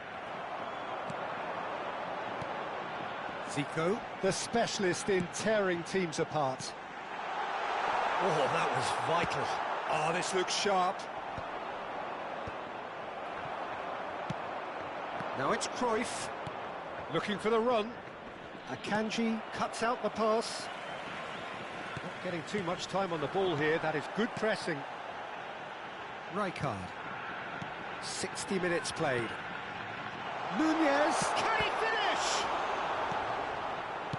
Zico, the specialist in tearing teams apart. Oh, that was vital. Oh, this looks sharp. Now it's Cruyff, looking for the run. Akanji cuts out the pass. Not getting too much time on the ball here, that is good pressing. Rijkaard. 60 minutes played. Nunez, can he finish?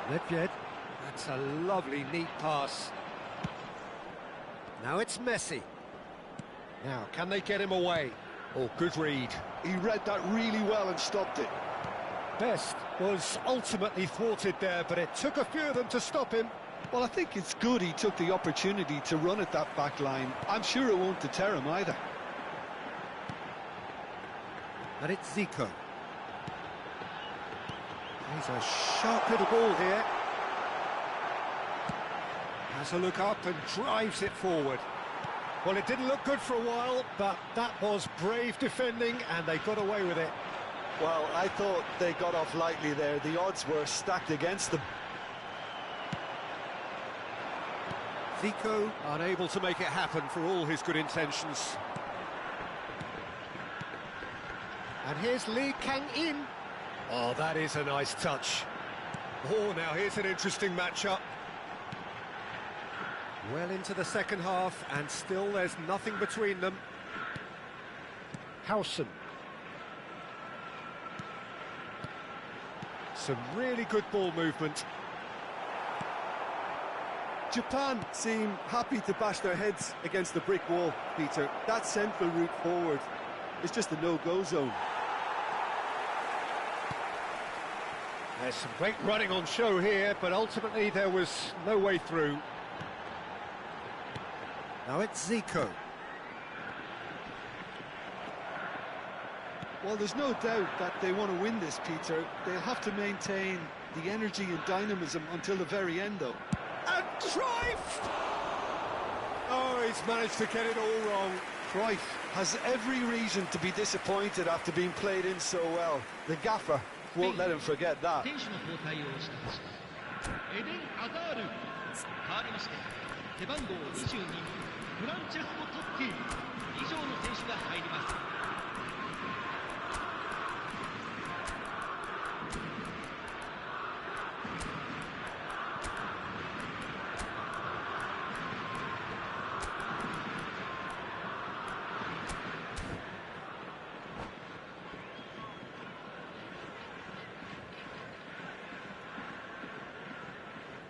Nedved, that's a lovely, neat pass. Now it's Messi. Now, can they get him away? Oh, good read. He read that really well and stopped it. Best was ultimately thwarted there, but it took a few of them to stop him. Well, I think it's good he took the opportunity to run at that back line. I'm sure it won't deter him either. And it's Zico. He's a sharp little ball here. Has a look up and drives it forward. Well, it didn't look good for a while, but that was brave defending and they got away with it. Well, I thought they got off lightly there. The odds were stacked against them. Zico unable to make it happen for all his good intentions. And here's Lee Kang-in. Oh, that is a nice touch. Oh, now here's an interesting matchup. Well into the second half, and still there's nothing between them. Howson. Some really good ball movement. Japan seem happy to bash their heads against the brick wall, Peter. That central route forward is just a no-go zone. There's some great running on show here, but ultimately there was no way through. Now it's Zico. Well, there's no doubt that they want to win this, Peter. They'll have to maintain the energy and dynamism until the very end, though. And Cruyff! Oh, he's managed to get it all wrong. Cruyff has every reason to be disappointed after being played in so well. The gaffer won't let him forget that. 選手の交代をしてほしい。エデン・アザール。変わりまして、背番号22、フランチェスコ・トッティ以上の選手が入ります。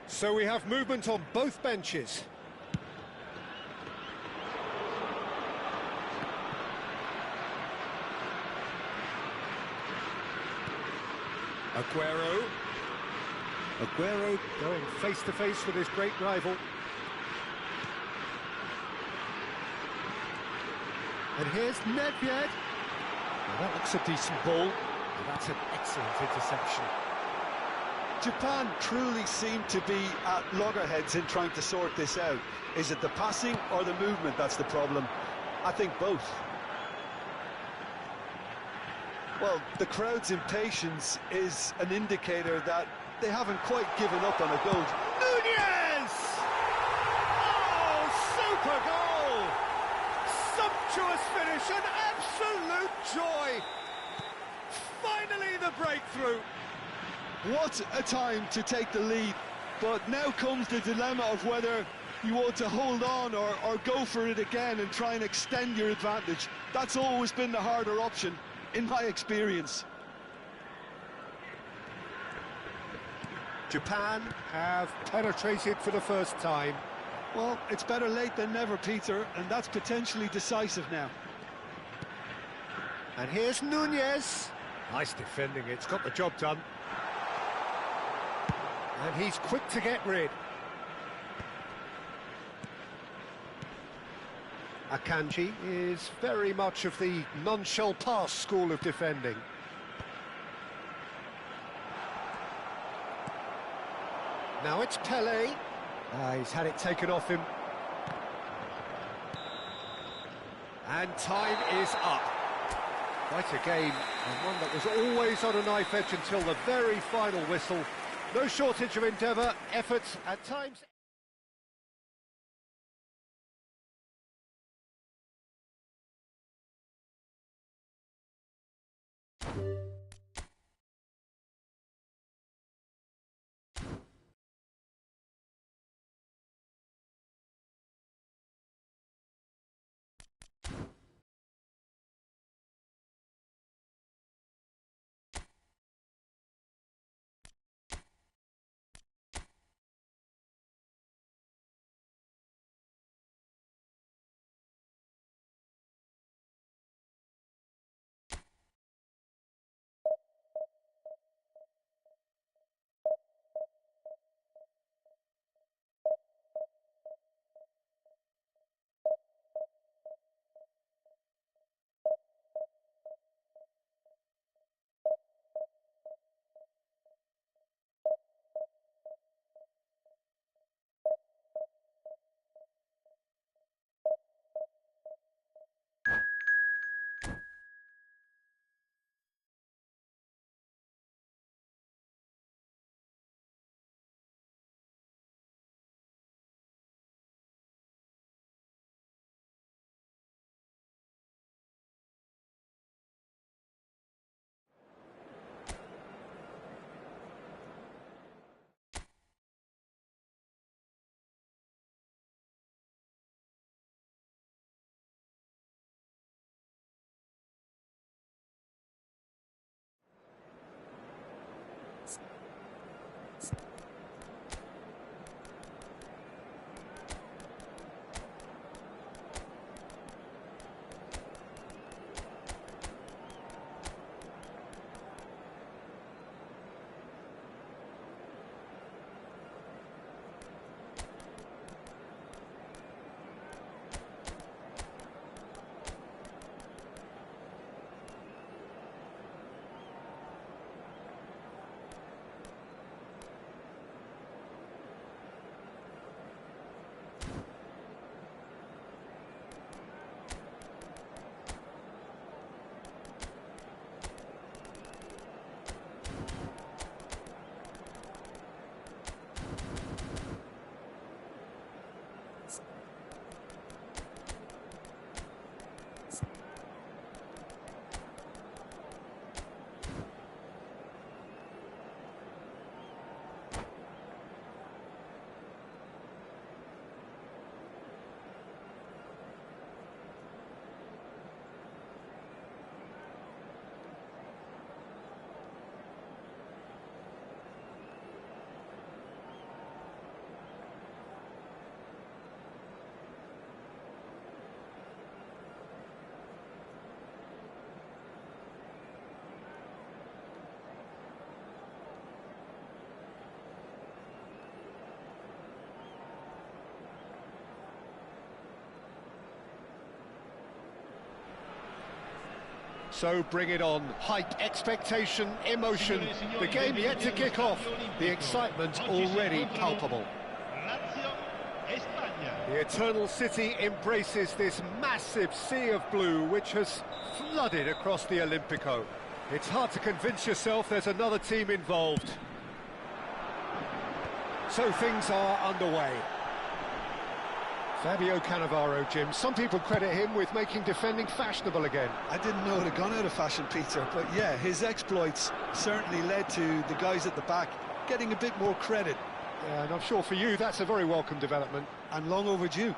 So we have movement on both benches. Aguero going face to face with his great rival. And here's Nedved. Well, that looks a decent ball. And that's an excellent interception. Japan truly seem to be at loggerheads in trying to sort this out. Is it the passing or the movement that's the problem? I think both. Well, the crowd's impatience is an indicator that they haven't quite given up on a goal. Nunez! Oh, super goal! Sumptuous finish, an absolute joy! Finally the breakthrough! What a time to take the lead, but now comes the dilemma of whether you want to hold on or go for it again and try and extend your advantage. That's always been the harder option, in my experience. Japan have penetrated for the first time. Well, it's better late than never, Peter, and that's potentially decisive now. And here's Nunez. Nice defending, it's got the job done. And he's quick to get rid. Akanji is very much of the none-shall-pass school of defending. Now it's Pele. He's had it taken off him. And time is up. Quite a game, and one that was always on a knife edge until the very final whistle. No shortage of endeavour, effort, at times... So bring it on. Hype, expectation, emotion. The game yet to kick off. The excitement already palpable. The Eternal City embraces this massive sea of blue which has flooded across the Olympico. It's hard to convince yourself there's another team involved. So things are underway. Fabio Cannavaro, Jim. Some people credit him with making defending fashionable again. I didn't know it had gone out of fashion, Peter, but yeah, his exploits certainly led to the guys at the back getting a bit more credit. Yeah, and I'm sure for you that's a very welcome development. And long overdue.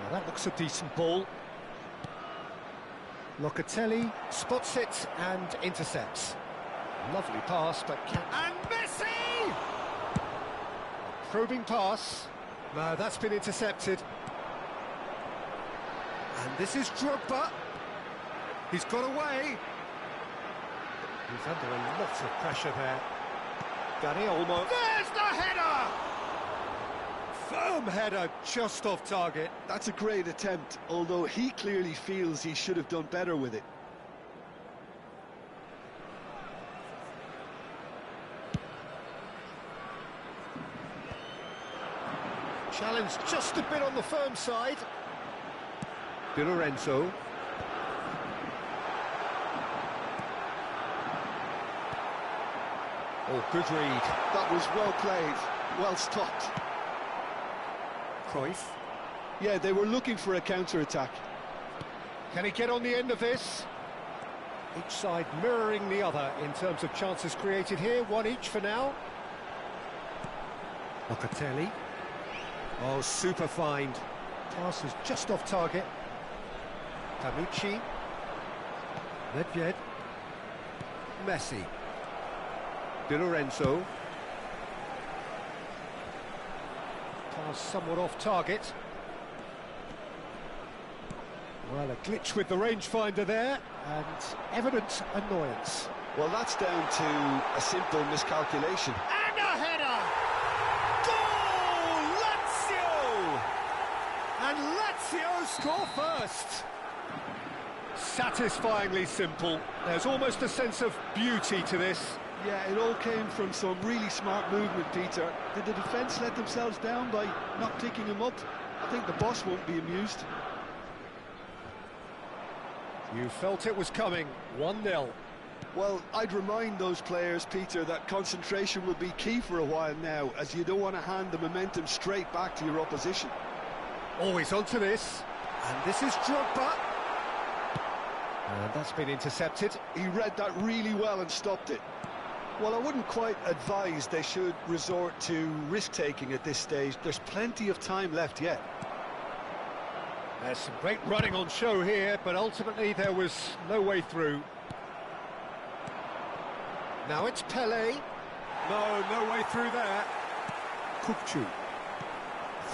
Now that looks a decent ball. Locatelli spots it and intercepts. Lovely pass, but can... And Messi! Probing pass. No, that's been intercepted. And this is Drogba. He's got away. He's under a lot of pressure there. Dani Olmo. There's the header! Firm header, just off target. That's a great attempt, although he clearly feels he should have done better with it. Challenge just a bit on the firm side. Di Lorenzo. Oh, good read. That was well played, well stopped. Cruyff. Yeah, they were looking for a counter-attack. Can he get on the end of this? Each side mirroring the other in terms of chances created here. One each for now. Locatelli. Oh, super find. Pass is just off target. Tanucci. Nedved. Messi. Di Lorenzo. Pass somewhat off target. Well, a glitch with the rangefinder there, and evident annoyance. Well, that's down to a simple miscalculation. And a header! Goal! Lazio! And Lazio score first. Satisfyingly simple. There's almost a sense of beauty to this. Yeah, it all came from some really smart movement, Peter. Did the defence let themselves down by not picking him up? I think the boss won't be amused. You felt it was coming. 1-0. Well, I'd remind those players, Peter, that concentration will be key for a while now, as you don't want to hand the momentum straight back to your opposition. Always onto this. And this is Drogba. And that's been intercepted. He read that really well and stopped it. Well, I wouldn't quite advise they should resort to risk-taking at this stage. There's plenty of time left yet. There's some great running on show here, but ultimately there was no way through. Now it's Pele. No way through there. Kukcu.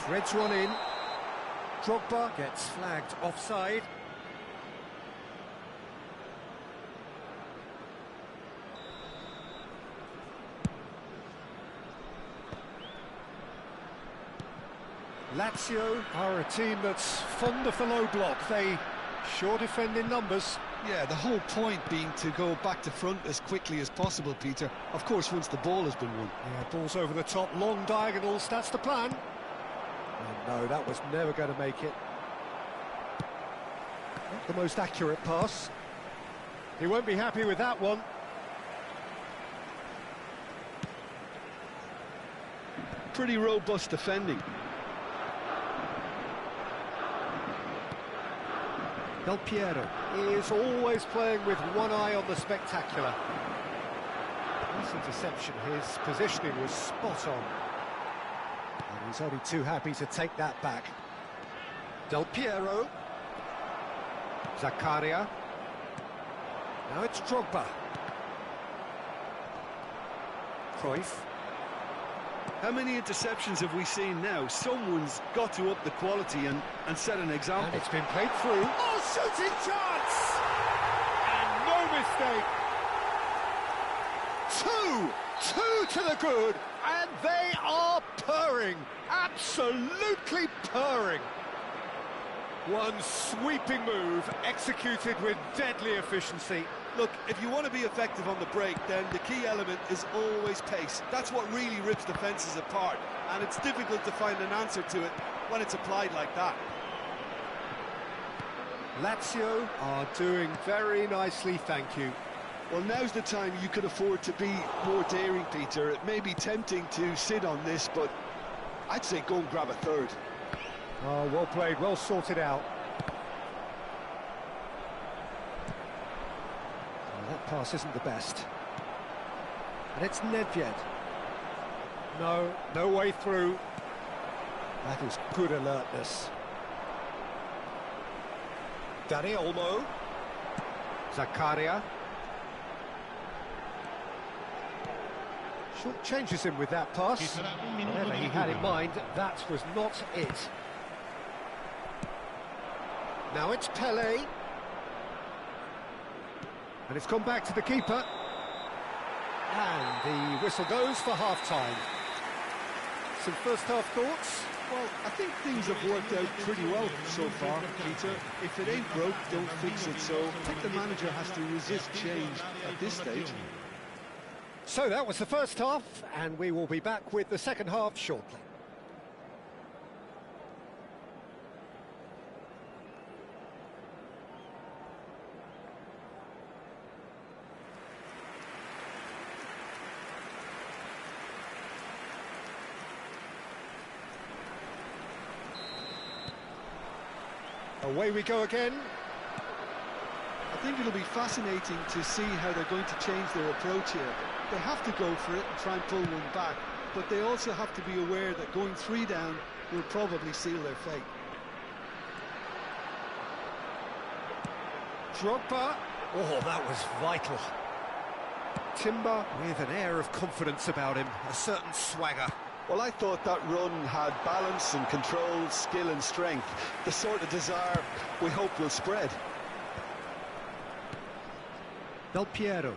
Threads one in. Drogba gets flagged offside. Lazio are a team that's fond of the low block. They sure defend in numbers. Yeah, the whole point being to go back to front as quickly as possible, Peter. Of course, once the ball has been won. Yeah, ball's over the top, long diagonals, that's the plan. Oh, no, that was never going to make it. Not the most accurate pass. He won't be happy with that one. Pretty robust defending. Del Piero is always playing with one eye on the spectacular. Nice interception, his positioning was spot on. And he's only too happy to take that back. Del Piero. Zakaria. Now it's Drogba. Cruyff. How many interceptions have we seen now? Someone's got to up the quality and set an example. And it's been played through. Oh, shooting chance! And no mistake. Two to the good, and they are purring. Absolutely purring. One sweeping move, executed with deadly efficiency. Look, if you want to be effective on the break, then the key element is always pace. That's what really rips defences apart, and it's difficult to find an answer to it when it's applied like that. Lazio are doing very nicely, thank you. Well, now's the time you could afford to be more daring, Peter. It may be tempting to sit on this, but I'd say go and grab a third. Oh, well played, well sorted out. That pass isn't the best. And it's Nedved. No way through. That is good alertness. Dani Olmo. Zakaria. Short changes him with that pass. Ci sarà un minuto Whatever di he had in recupero. mind, that was not it. Now it's Pele. And it's gone back to the keeper. And the whistle goes for half-time. Some first-half thoughts? Well, I think things have worked out pretty well so far, Peter. If it ain't broke, don't fix it. So I think the manager has to resist change at this stage. So that was the first half, and we will be back with the second half shortly. Away we go again. I think it'll be fascinating to see how they're going to change their approach here. They have to go for it and try and pull one back, but they also have to be aware that going 3 down will probably seal their fate. Drogba. Oh, that was vital. Timber with an air of confidence about him, a certain swagger. Well, I thought that run had balance and control, skill and strength, the sort of desire we hope will spread. Del Piero.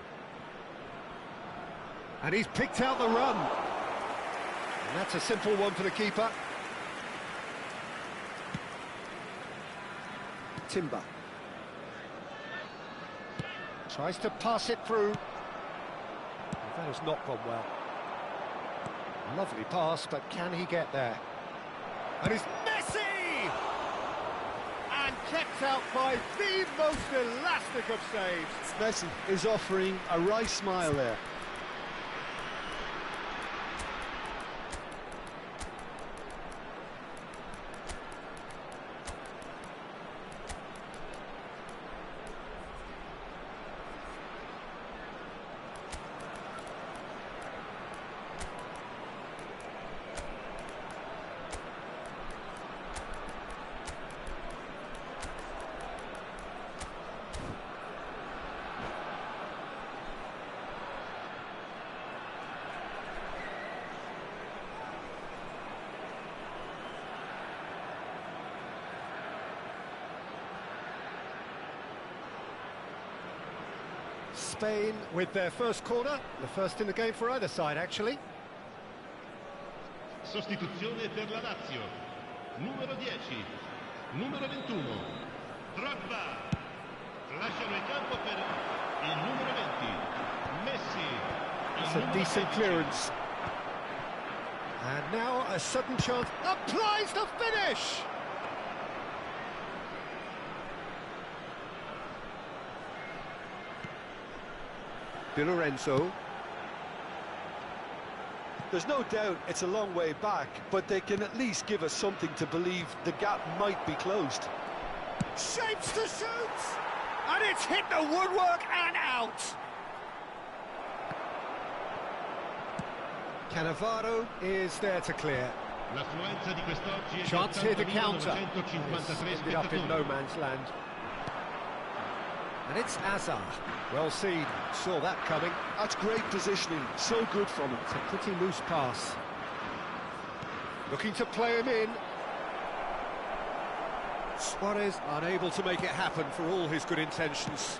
And he's picked out the run. And that's a simple one for the keeper. Timber. Tries to pass it through. That has not gone well. Lovely pass, but can he get there? And it's Messi! And kept out by the most elastic of saves. Messi is offering a wry smile there. Spain with their first corner, the first in the game for either side, actually. Sostituzione per la Lazio. Numero 10, numero 21, Drogba. Lasciano il campo per il numero 20, Messi. It's a decent clearance. And now a sudden chance. Applies the finish! Di Lorenzo. There's no doubt it's a long way back, but they can at least give us something to believe the gap might be closed. Shapes to shoot! And it's hit the woodwork and out! Cannavaro is there to clear. L'affluenza di quest'oggi è Chance here to di counter. 80.953 Ended up in no man's land. And it's Azar. Well seen. Saw that coming. That's great positioning, so good from him. It's a pretty loose pass. Looking to play him in. Suarez unable to make it happen for all his good intentions.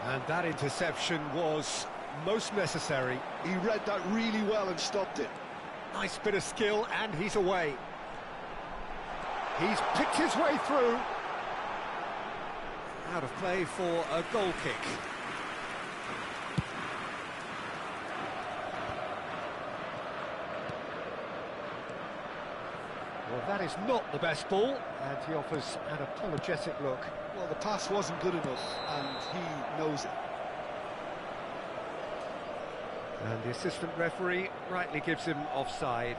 And that interception was most necessary. He read that really well and stopped it. Nice bit of skill, and he's away. He's picked his way through. Out of play for a goal kick. Well, that is not the best ball, and he offers an apologetic look. Well, the pass wasn't good enough, and he knows it. And the assistant referee rightly gives him offside.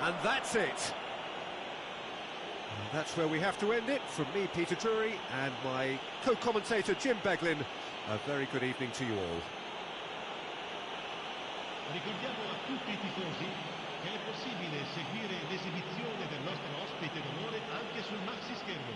And that's it. And that's where we have to end it. From me, Peter Drury, and my co-commentator, Jim Beglin, a very good evening to you all. Ricordiamo a tutti i tifosi che è possibile seguire l'esibizione del nostro ospite d'onore anche sul maxi schermo.